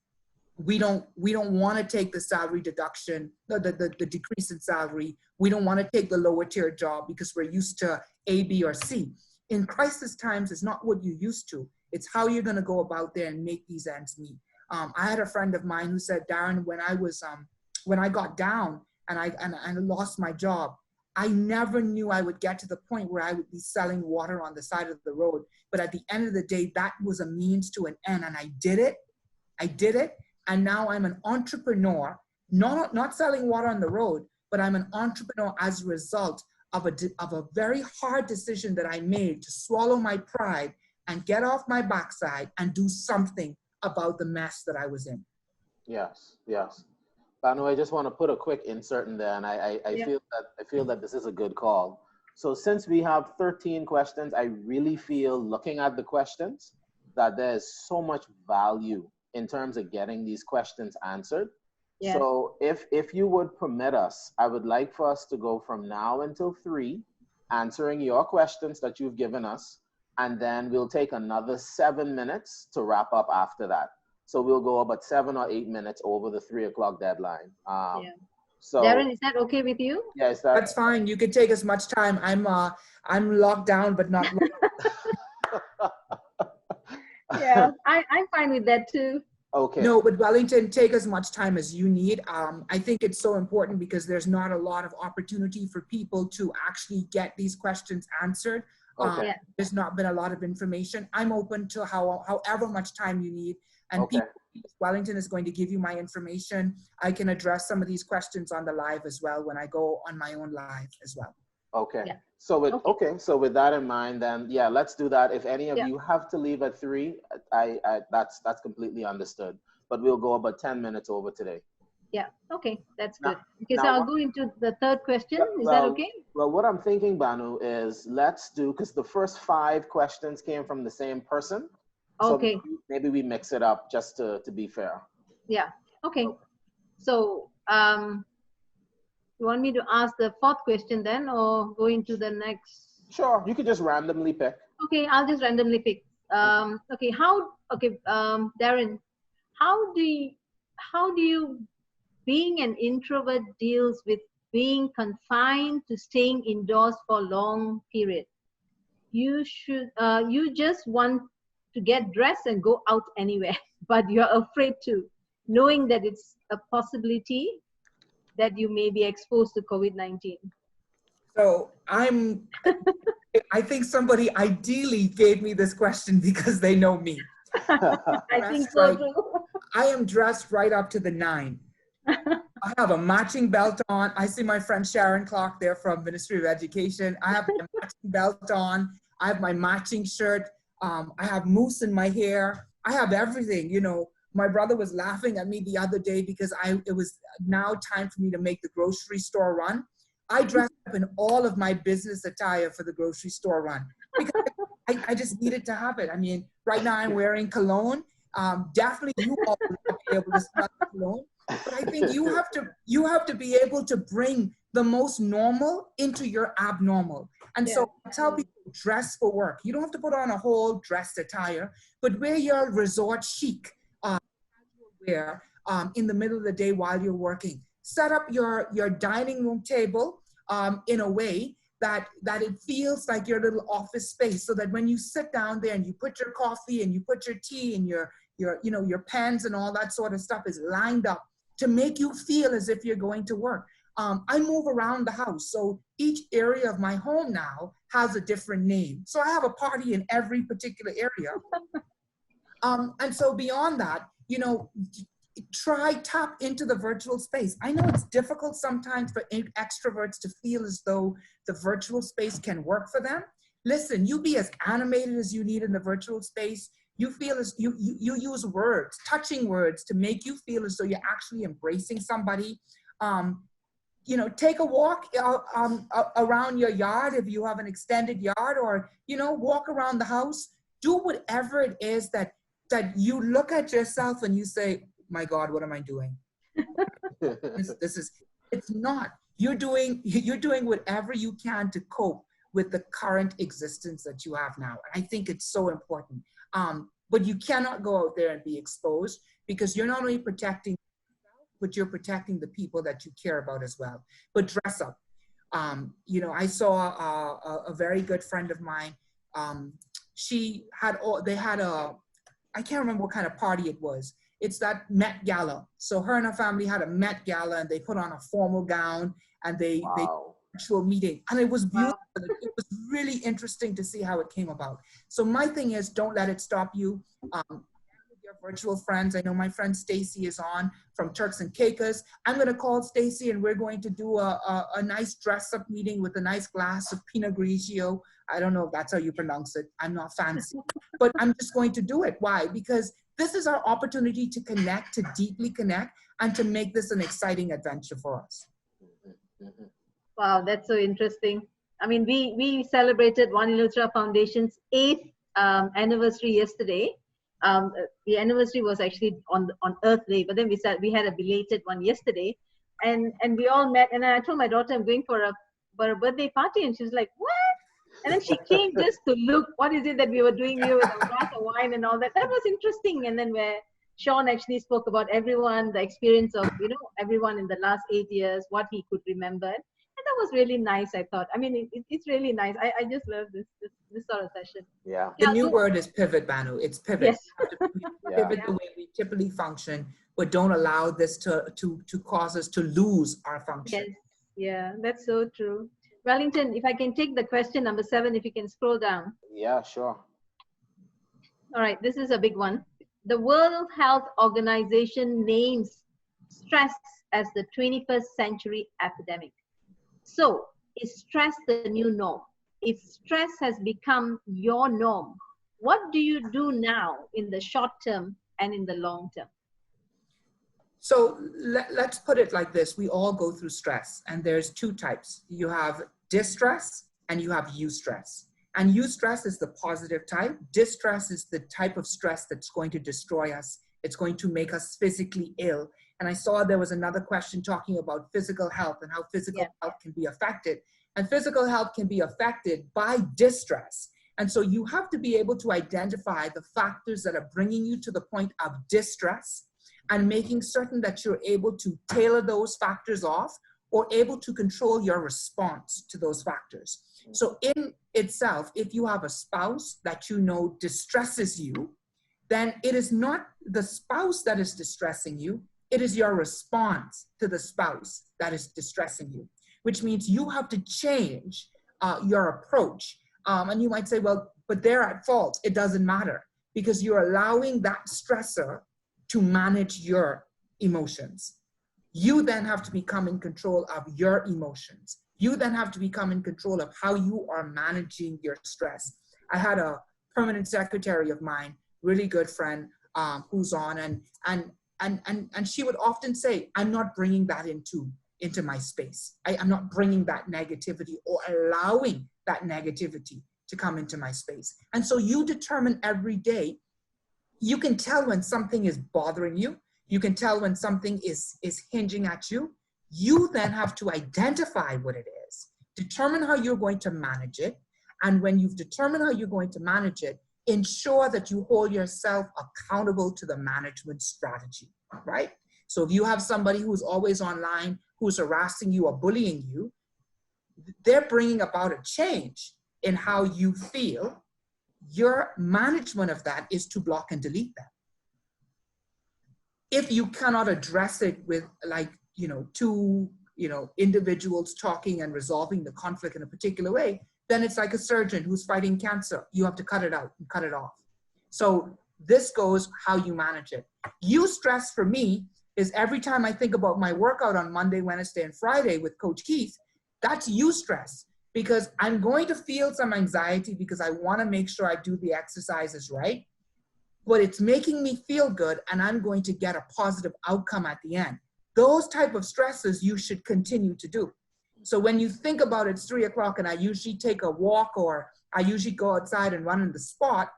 we don't want to take the salary deduction, the decrease in salary. We don't want to take the lower tier job because we're used to A, B, or C. In crisis times, it's not what you're used to. It's how you're going to go about there and make these ends meet. I had a friend of mine who said, Darren, when I got down and I lost my job, I never knew I would get to the point where I would be selling water on the side of the road. But at the end of the day, that was a means to an end, and I did it. And now I'm an entrepreneur, not selling water on the road, but I'm an entrepreneur as a result of a very hard decision that I made to swallow my pride and get off my backside and do something about the mess that I was in. Yes, yes. Banu, I just want to put a quick insert in there, and I feel that this is a good call. So since we have 13 questions, I really feel, looking at the questions, that there's so much value in terms of getting these questions answered. Yeah. So if you would permit us, I would like for us to go from now until 3, answering your questions that you've given us, and then we'll take another 7 minutes to wrap up after that. So we'll go about 7 or 8 minutes over the 3 o'clock deadline. So Darren, is that okay with you? Yes, that's fine. You can take as much time. I'm locked down, but not. Yeah, I'm fine with that too. Okay. No, but Wellington, take as much time as you need. I think it's so important because there's not a lot of opportunity for people to actually get these questions answered. Okay. There's not been a lot of information. I'm open to however much time you need. And people Wellington is going to give you my information. I can address some of these questions on the live as well when I go on my own live as well. Okay. Yeah. So with Okay. so with that in mind, then yeah, let's do that. If any of Yeah. you have to leave at 3, that's completely understood. But we'll go about 10 minutes over today. Yeah. Okay. That's Now, good. Okay. So now I'll what, go into the third question. Is that well, okay? well, what I'm thinking, Banu, is let's do, because the first 5 questions came from the same person. So Okay. maybe we mix it up just to be fair. Yeah. Okay. So, you want me to ask the fourth question then, or go into the next? Sure, you could just randomly pick. Okay, I'll just randomly pick. Okay, Darren, how do you, being an introvert, deals with being confined to staying indoors for long period? You just want to get dressed and go out anywhere, but you're afraid to, knowing that it's a possibility that you may be exposed to COVID-19. So I think somebody ideally gave me this question because they know me. I think so too. I am dressed right up to the 9. I have a matching belt on. I see my friend Sharon Clark there from Ministry of Education. I have my matching belt on. I have my matching shirt. I have mousse in my hair. I have everything. You know, my brother was laughing at me the other day because it was now time for me to make the grocery store run. I dressed up in all of my business attire for the grocery store run because I just needed to have it. I mean, right now I'm wearing cologne. Definitely you all will not be able to smell cologne. But I think you have to be able to bring the most normal into your abnormal. And so I tell people, dress for work. You don't have to put on a whole dress attire, but wear your resort chic wear in the middle of the day while you're working. Set up your dining room table in a way that it feels like your little office space, so that when you sit down there and you put your coffee and you put your tea and your pens and all that sort of stuff is lined up to make you feel as if you're going to work. I move around the house, so each area of my home now has a different name. So I have a party in every particular area. And so beyond that, you know, tap into the virtual space. I know it's difficult sometimes for extroverts to feel as though the virtual space can work for them. Listen, you be as animated as you need in the virtual space. You feel as you use words, touching words, to make you feel as though you're actually embracing somebody. You know, take a walk around your yard if you have an extended yard, or, you know, walk around the house. Do whatever it is that you look at yourself and you say, my God, what am I doing? It's not. You're doing whatever you can to cope with the current existence that you have now. And I think it's so important. But you cannot go out there and be exposed, because you're not only protecting yourself, but you're protecting the people that you care about as well. But dress up. You know, I saw a very good friend of mine. I can't remember what kind of party it was. It's that Met Gala. So her and her family had a Met Gala, and they put on a formal gown, and they virtual meeting, and it was beautiful. Wow. It was really interesting to see how it came about. So my thing is, don't let it stop you. With your virtual friends, I know my friend Stacy is on from Turks and Caicos. I'm going to call Stacy, and we're going to do a nice dress-up meeting with a nice glass of Pinot Grigio. I don't know if that's how you pronounce it. I'm not fancy, but I'm just going to do it. Why? Because this is our opportunity to connect, to deeply connect, and to make this an exciting adventure for us. Wow, that's so interesting. I mean, we celebrated One Illutra Foundation's 8th anniversary yesterday. The anniversary was actually on Earth Day, but then we had a belated one yesterday, and we all met. And I told my daughter I'm going for a birthday party, and she was like, "What?" And then she came just to look, what is it that we were doing here with a glass of wine and all that. That was interesting. And then where Sean actually spoke about everyone, the experience of, you know, everyone in the last 8 years, what he could remember. And that was really nice, I thought. I mean, it's really nice. I just love this sort of session. Yeah. The new word is pivot, Banu. It's pivot. Yes. Pivot the way we typically function, but don't allow this to cause us to lose our function. Yes. Yeah, that's so true. Wellington, if I can take the question number 7, if you can scroll down. Yeah, sure. All right, this is a big one. The World Health Organization names stress as the 21st century epidemic. So, is stress the new norm? If stress has become your norm, what do you do now in the short term and in the long term? So let's put it like this. We all go through stress, and there's two types. You have distress and you have eustress. And eustress is the positive type. Distress is the type of stress that's going to destroy us. It's going to make us physically ill. And I saw there was another question talking about physical health and how physical health can be affected. And physical health can be affected by distress. And so you have to be able to identify the factors that are bringing you to the point of distress and making certain that you're able to tailor those factors off or able to control your response to those factors. So in itself, if you have a spouse that you know distresses you, then it is not the spouse that is distressing you, it is your response to the spouse that is distressing you, which means you have to change your approach. And you might say, well, but they're at fault. It doesn't matter because you're allowing that stressor to manage your emotions. You then have to become in control of your emotions. You then have to become in control of how you are managing your stress. I had a permanent secretary of mine, really good friend, who's on, and she would often say, I'm not bringing that into my space. I'm not bringing that negativity or allowing that negativity to come into my space. And so you determine every day. You can tell when something is bothering you. You can tell when something is hinging at you. You then have to identify what it is, determine how you're going to manage it. And when you've determined how you're going to manage it, ensure that you hold yourself accountable to the management strategy, right? So if you have somebody who's always online, who's harassing you or bullying you, they're bringing about a change in how you feel. Your management of that is to block and delete them. If you cannot address it with two individuals talking and resolving the conflict in a particular way, then it's like a surgeon who's fighting cancer. You have to cut it out and cut it off. So this goes how you manage it. Eustress for me is every time I think about my workout on Monday, Wednesday, and Friday with Coach Keith, that's eustress. Because I'm going to feel some anxiety because I want to make sure I do the exercises right, but it's making me feel good and I'm going to get a positive outcome at the end. Those type of stresses you should continue to do. So when you think about it's 3 o'clock and I usually take a walk or I usually go outside and run in the spot,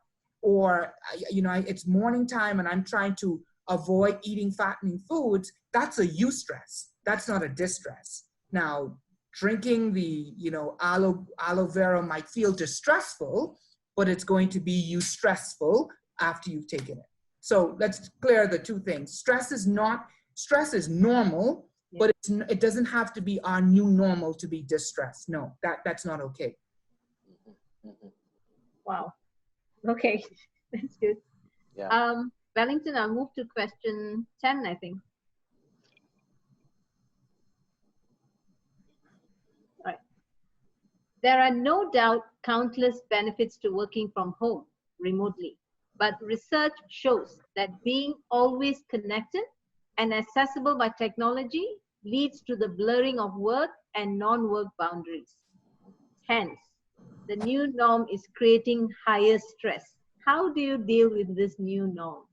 or it's morning time and I'm trying to avoid eating fattening foods, that's a eustress. That's not a distress. Now, drinking the aloe vera might feel distressful, but it's going to be eustressful after you've taken it. So let's clear the two things. Stress is normal, but it doesn't have to be our new normal to be distressed. No, that's not okay. Wow. Okay, that's good. Yeah. Wellington, I'll move to question 10, I think. All right. There are no doubt countless benefits to working from home remotely, but research shows that being always connected and accessible by technology leads to the blurring of work and non-work boundaries. Hence, the new norm is creating higher stress. How do you deal with this new norm?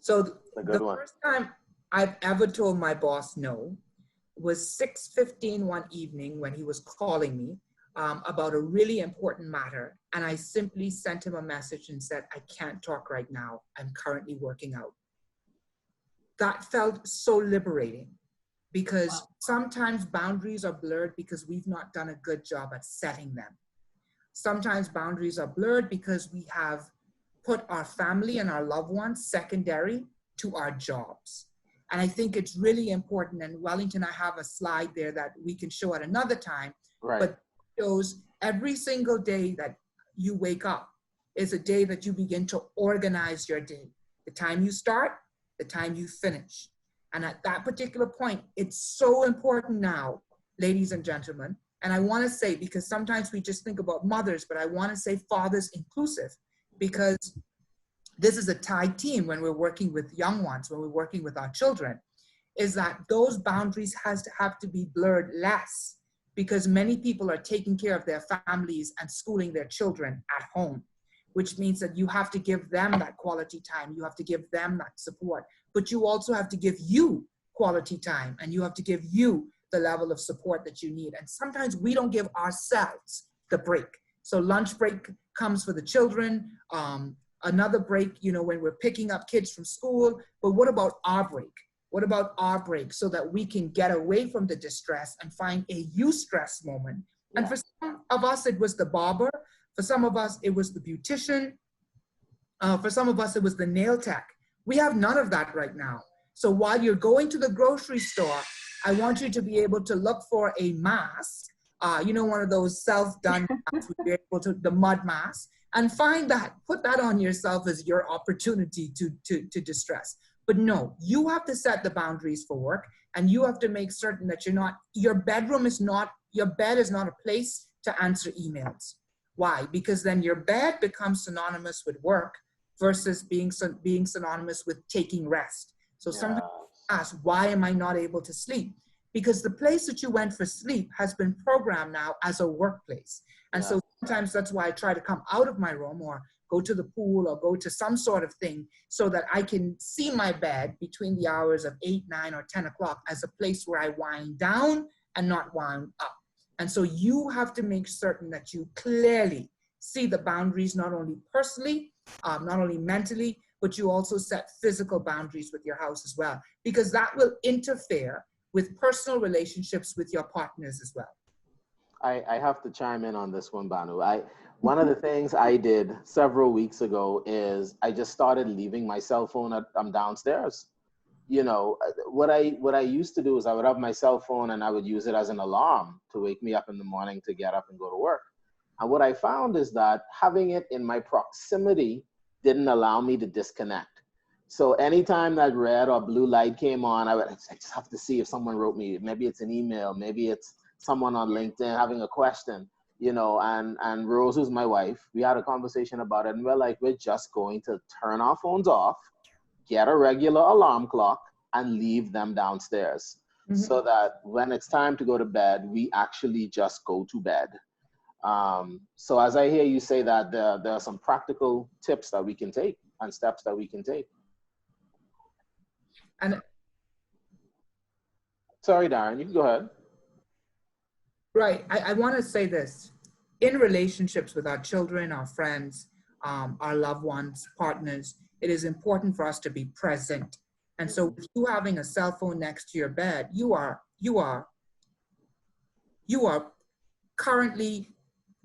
So the first time I've ever told my boss no was 6:15 one evening when he was calling me about a really important matter. And I simply sent him a message and said, I can't talk right now. I'm currently working out. That felt so liberating because sometimes boundaries are blurred because we've not done a good job at setting them. Sometimes boundaries are blurred because we have put our family and our loved ones secondary to our jobs. And I think it's really important, and Wellington, I have a slide there that we can show at another time, Right. But it shows every single day that you wake up is a day that you begin to organize your day. The time you start, the time you finish. And at that particular point, it's so important now, ladies and gentlemen, and I want to say, because sometimes we just think about mothers, but I want to say fathers inclusive, because this is a tied team when we're working with young ones, when we're working with our children, is that those boundaries have to be blurred less, because many people are taking care of their families and schooling their children at home, which means that you have to give them that quality time. You have to give them that support, but you also have to give you quality time, and you have to give you the level of support that you need. And sometimes we don't give ourselves the break. So lunch break comes for the children, another break, you know, when we're picking up kids from school. But what about our break? What about our break, so that we can get away from the distress and find a eustress moment? Yeah. And for some of us, it was the barber. For some of us, it was the beautician. For some of us, it was the nail tech. We have none of that right now. So while you're going to the grocery store, I want you to be able to look for a mask, you know, one of those self-done masks, the mud mask, and find that, put that on yourself as your opportunity to distress. But no, you have to set the boundaries for work, and you have to make certain that your bed is not a place to answer emails. Why? Because then your bed becomes synonymous with work versus being synonymous with taking rest. So sometimes ask, why am I not able to sleep? Because the place that you went for sleep has been programmed now as a workplace. And so sometimes that's why I try to come out of my room or go to the pool or go to some sort of thing, so that I can see my bed between the hours of 8, 9, or 10 o'clock as a place where I wind down and not wind up. And so you have to make certain that you clearly see the boundaries, not only personally, not only mentally, but you also set physical boundaries with your house as well, because that will interfere with personal relationships with your partners as well. I have to chime in on this one, Banu. One of the things I did several weeks ago is I just started leaving my cell phone I'm downstairs. You know, what I used to do is I would have my cell phone and I would use it as an alarm to wake me up in the morning to get up and go to work. And what I found is that having it in my proximity didn't allow me to disconnect. So anytime that red or blue light came on, I just have to see if someone wrote me. Maybe it's an email, maybe it's someone on LinkedIn having a question, you know, and Rose, who's my wife, we had a conversation about it, and we're like, we're just going to turn our phones off, get a regular alarm clock, and leave them downstairs. Mm-hmm. So that when it's time to go to bed, we actually just go to bed. So as I hear you say that, there are some practical tips that we can take and steps that we can take. And sorry, Darren, you can go ahead. Right, I want to say this. In relationships with our children, our friends, our loved ones, partners, it is important for us to be present. And so with you having a cell phone next to your bed, you are currently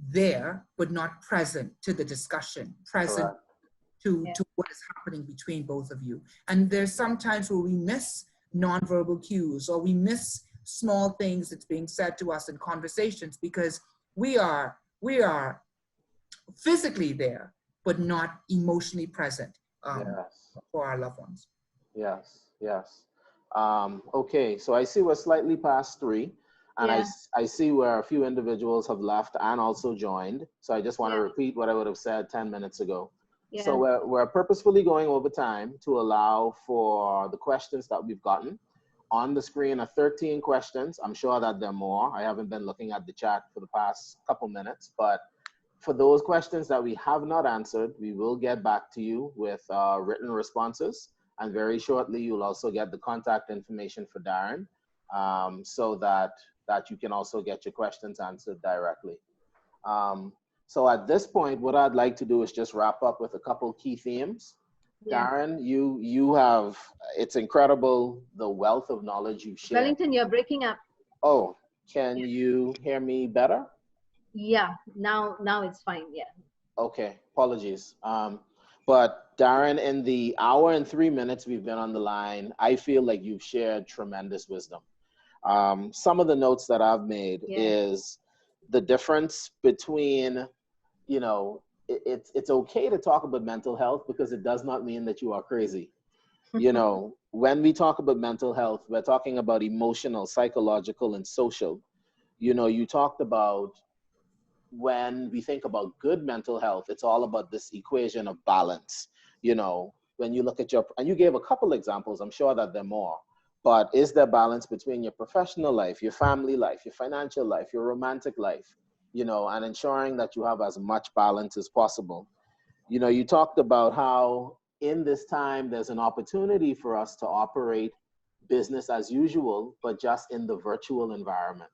there, but not present to the discussion, present to what is happening between both of you. And there's some times where we miss nonverbal cues, or we miss small things that's being said to us in conversations, because we are physically there, but not emotionally present for our loved ones. Yes, yes. Okay, so I see we're slightly past 3. And I see where a few individuals have left and also joined. So I just want to repeat what I would have said 10 minutes ago. Yeah. So we're purposefully going over time to allow for the questions that we've gotten. On the screen are 13 questions. I'm sure that there are more. I haven't been looking at the chat for the past couple minutes, but for those questions that we have not answered, we will get back to you with written responses. And very shortly, you'll also get the contact information for Darren, so that you can also get your questions answered directly. So at this point, what I'd like to do is just wrap up with a couple key themes. Yeah. Darren, you have, it's incredible the wealth of knowledge you share. Wellington, you're breaking up. Oh, can you hear me better? Yeah, now it's fine, yeah. Okay, apologies. But Darren, in the hour and 3 minutes we've been on the line, I feel like you've shared tremendous wisdom. Some of the notes that I've made is the difference between, you know, it's okay to talk about mental health because it does not mean that you are crazy. You know, when we talk about mental health, we're talking about emotional, psychological, and social. You know, you talked about when we think about good mental health, it's all about this equation of balance. you know, when you look at your, and you gave a couple examples, I'm sure that there are more, but is there balance between your professional life, your family life, your financial life, your romantic life, you know, and ensuring that you have as much balance as possible. You know, you talked about how in this time there's an opportunity for us to operate business as usual, but just in the virtual environment.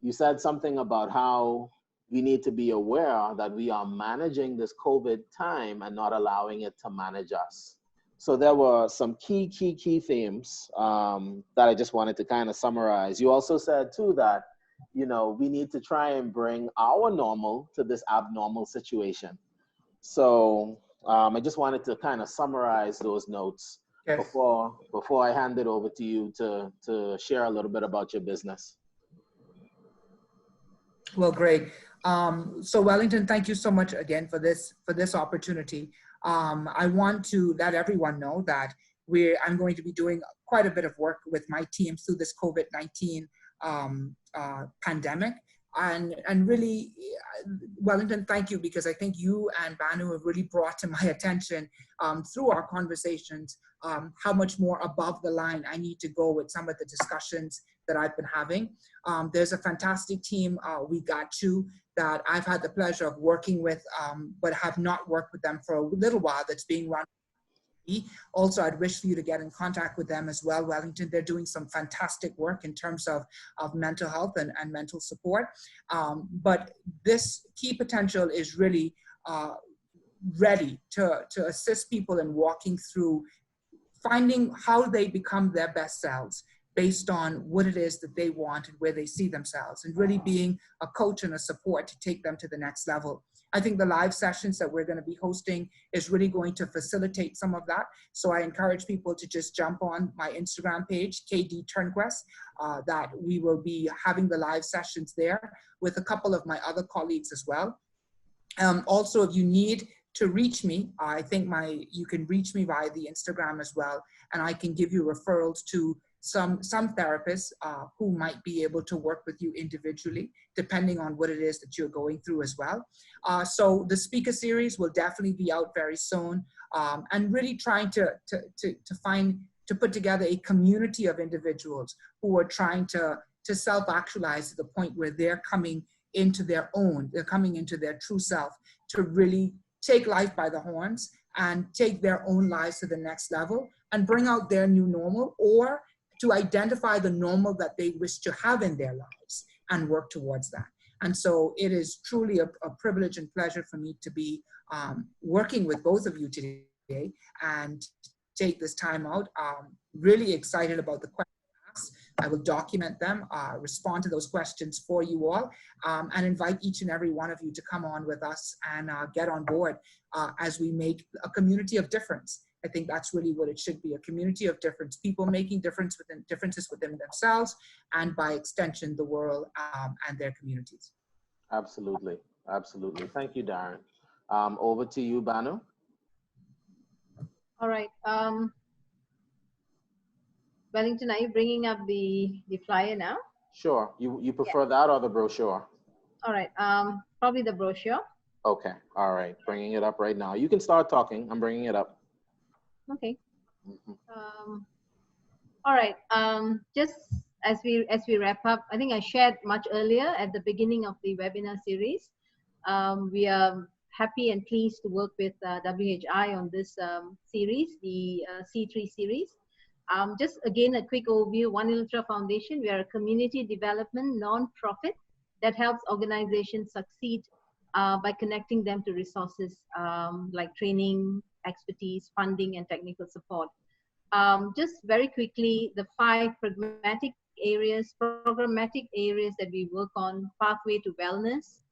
You said something about how we need to be aware that we are managing this COVID time and not allowing it to manage us. So there were some key themes that I just wanted to kind of summarize. You also said too that, you know, we need to try and bring our normal to this abnormal situation. So I just wanted to kind of summarize those notes Yes. before I hand it over to you to share a little bit about your business. Well, great. So Wellington, thank you so much again for this opportunity. I want to let everyone know that I'm going to be doing quite a bit of work with my team through this COVID-19 pandemic. And really, Wellington, thank you, because I think you and Banu have really brought to my attention through our conversations how much more above the line I need to go with some of the discussions that I've been having. There's a fantastic team we got to that I've had the pleasure of working with, but have not worked with them for a little while, that's being run. Also, I'd wish for you to get in contact with them as well, Wellington. They're doing some fantastic work in terms of mental health and mental support. But this key potential is really ready to assist people in walking through finding how they become their best selves based on what it is that they want and where they see themselves, and really being a coach and a support to take them to the next level. I think the live sessions that we're going to be hosting is really going to facilitate some of that. So I encourage people to just jump on my Instagram page, KD Turnquest, that we will be having the live sessions there with a couple of my other colleagues as well. Also, if you need to reach me, I think you can reach me via the Instagram as well, and I can give you referrals to some therapists who might be able to work with you individually, depending on what it is that you're going through as well. So the speaker series will definitely be out very soon, and really trying to put together a community of individuals who are trying to self-actualize to the point where they're coming into their own, they're coming into their true self, to really take life by the horns and take their own lives to the next level and bring out their new normal, or to identify the normal that they wish to have in their lives and work towards that. And so it is truly a privilege and pleasure for me to be working with both of you today and take this time out. Really excited about the questions asked. I will document them, respond to those questions for you all, and invite each and every one of you to come on with us and get on board as we make a community of difference. I think that's really what it should be, a community of difference, people making differences within themselves, and by extension, the world and their communities. Absolutely, absolutely. Thank you, Darren. Over to you, Banu. All right. Wellington, are you bringing up the flyer now? Sure. You prefer that or the brochure? All right. Probably the brochure. Okay. All right. Bringing it up right now. You can start talking. I'm bringing it up. Okay. All right. Just as we wrap up, I think I shared much earlier at the beginning of the webinar series. We are happy and pleased to work with WHI on this series, the C3 series. Just again, a quick overview. One Ultra Foundation, we are a community development non-profit that helps organizations succeed by connecting them to resources like training, expertise, funding, and technical support. Just very quickly, the 5 programmatic areas that we work on: pathway to wellness,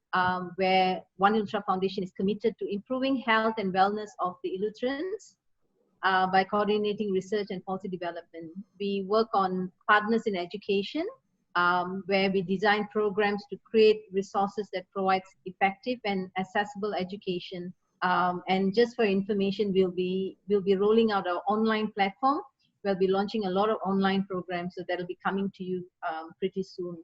where One Ultra Foundation is committed to improving health and wellness of the Illutrians by coordinating research and policy development. We work on partners in education, where we design programs to create resources that provides effective and accessible education. And just for information, we'll be rolling out our online platform. We'll be launching a lot of online programs, so that'll be coming to you pretty soon.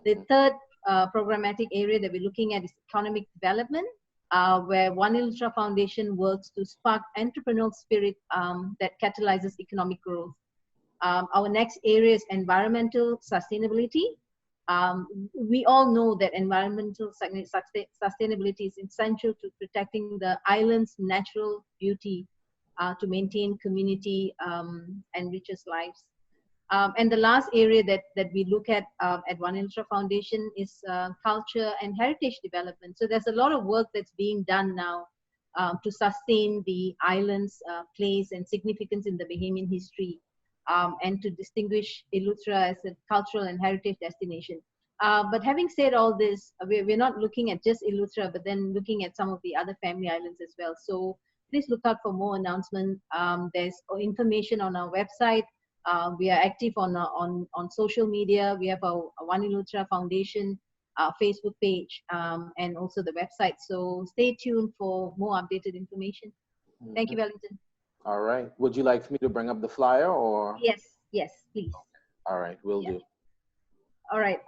The third programmatic area that we're looking at is economic development. where One Illutra Foundation works to spark entrepreneurial spirit that catalyzes economic growth. Our next area is environmental sustainability. We all know that environmental sustainability is essential to protecting the island's natural beauty, to maintain community enriches lives. And the last area that we look at One Illutra Foundation is culture and heritage development. So there's a lot of work that's being done now to sustain the island's place and significance in the Bahamian history, and to distinguish Illutra as a cultural and heritage destination. But having said all this, we're not looking at just Illutra, but then looking at some of the other family islands as well. So please look out for more announcements. There's information on our website. We are active on social media. We have our One Illutra Foundation Facebook page, and also the website. So stay tuned for more updated information. Thank you, Wellington. All right. Would you like for me to bring up the flyer or? Yes, please. All right, will do. All right.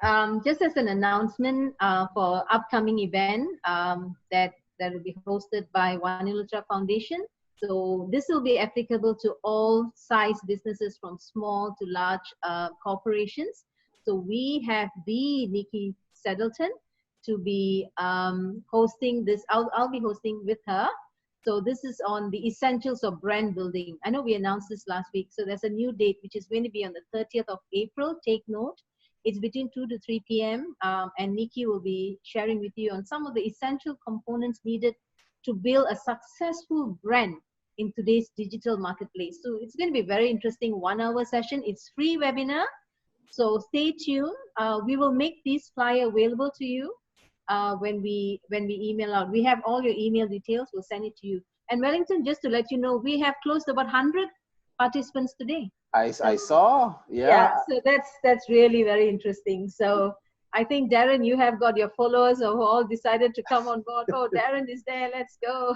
Just as an announcement for upcoming event that will be hosted by One Illutra Foundation. So this will be applicable to all size businesses from small to large corporations. So we have the Nikki Seddleton to be hosting this. I'll be hosting with her. So this is on the essentials of brand building. I know we announced this last week. So there's a new date, which is going to be on the 30th of April. Take note. It's between 2 to 3 p.m. And Nikki will be sharing with you on some of the essential components needed to build a successful brand in today's digital marketplace. So it's going to be a very interesting 1-hour session. It's free webinar. So stay tuned. We will make this flyer available to you when we email out. We have all your email details. We'll send it to you. And Wellington, just to let you know, we have close to about 100 participants today. I saw, yeah. So that's really very interesting. So I think, Darren, you have got your followers who all decided to come on board. Oh, Darren is there. Let's go.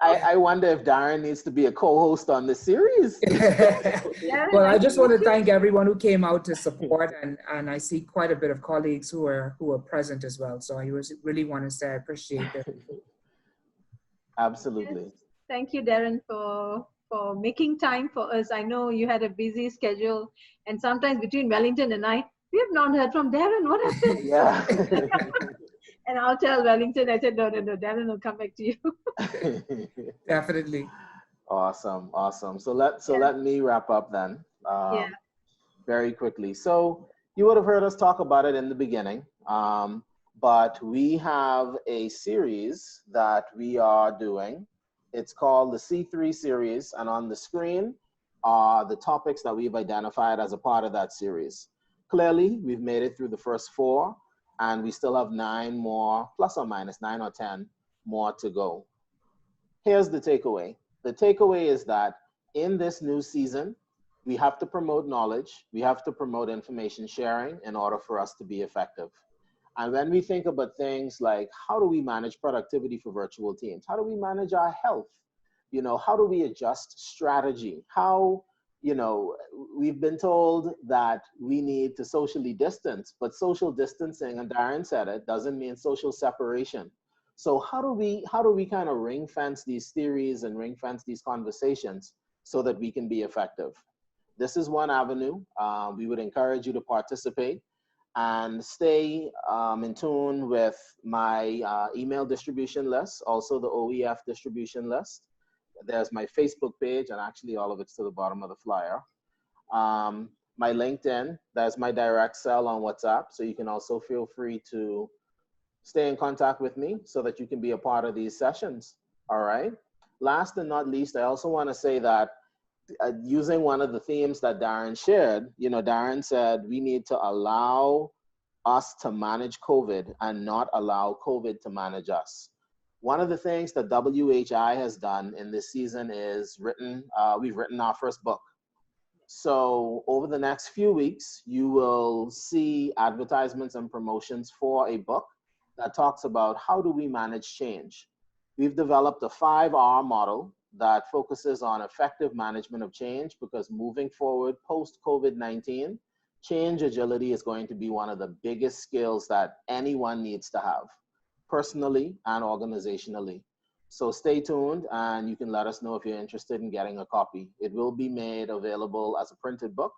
I wonder if Darren needs to be a co-host on this series. Darren, Well, I just want to thank everyone who came out to support, and I see quite a bit of colleagues who are present as well. So I really want to say I appreciate it. Absolutely. Yes. Thank you, Darren, for making time for us. I know you had a busy schedule, and sometimes between Wellington and I, we have not heard from Darren. What happened? Yeah. And I'll tell Wellington, I said, no, Darren will come back to you. Definitely. Awesome. So let me wrap up then. Very quickly. So you would have heard us talk about it in the beginning, but we have a series that we are doing. It's called the C3 series, and on the screen are the topics that we've identified as a part of that series. Clearly, we've made it through the first 4, and we still have 9 more, plus or minus 9 or 10 more to go. Here's the takeaway. The takeaway is that in this new season, we have to promote knowledge. We have to promote information sharing in order for us to be effective. And when we think about things like, how do we manage productivity for virtual teams? How do we manage our health? You know, how do we adjust strategy? How, you know, we've been told that we need to socially distance, but social distancing, and Darren said it, doesn't mean social separation. So how do we kind of ring fence these theories and ring fence these conversations so that we can be effective? This is one avenue. We would encourage you to participate. And stay in tune with my email distribution list, also the OEF distribution list. There's my Facebook page, and actually all of it's to the bottom of the flyer. My LinkedIn, that's my direct cell on WhatsApp, so you can also feel free to stay in contact with me so that you can be a part of these sessions, all right? Last and not least, I also wanna say that using one of the themes that Darren shared, you know, Darren said we need to allow us to manage COVID and not allow COVID to manage us. One of the things that WHI has done in this season is we've written our first book. So over the next few weeks, you will see advertisements and promotions for a book that talks about how do we manage change. We've developed a 5R model that focuses on effective management of change, because moving forward post-COVID-19, change agility is going to be one of the biggest skills that anyone needs to have. personally and organizationally. So stay tuned, and you can let us know if you're interested in getting a copy. It will be made available as a printed book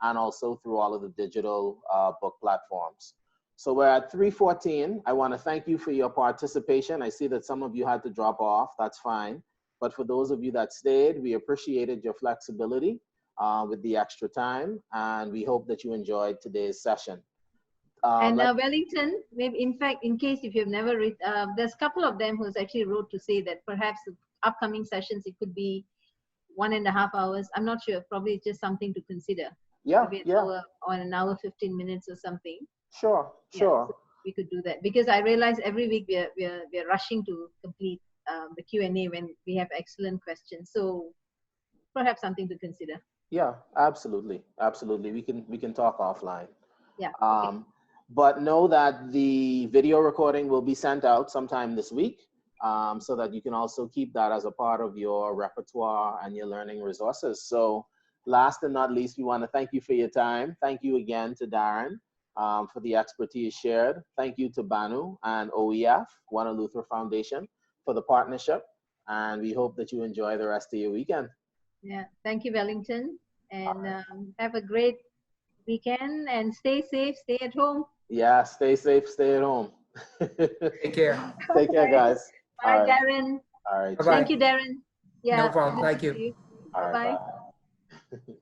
and also through all of the digital book platforms. So we're at 3:14. I want to thank you for your participation. I see that some of you had to drop off. That's fine. But for those of you that stayed, we appreciated your flexibility with the extra time, and we hope that you enjoyed today's session. Wellington, maybe in fact, in case if you've never read, there's a couple of them who's actually wrote to say that perhaps the upcoming sessions, it could be 1.5 hours. I'm not sure. Probably it's just something to consider. Yeah, maybe an hour or an hour, 15 minutes or something. Sure. So we could do that, because I realize every week we're rushing to complete the Q&A when we have excellent questions. So perhaps something to consider. Yeah, absolutely. We can talk offline. Yeah. Okay. But know that the video recording will be sent out sometime this week, so that you can also keep that as a part of your repertoire and your learning resources. So last and not least, we want to thank you for your time. Thank you again to Darren for the expertise shared. Thank you to Banu and OEF, One Luther Foundation, for the partnership. And we hope that you enjoy the rest of your weekend. Yeah, thank you, Wellington. And have a great weekend, and stay safe, stay at home. Yeah, stay safe, stay at home. Take care. Take care, guys. Bye, Darren. All right. Thank you, Darren. Yeah. No problem. Thank you. All right, Bye. bye.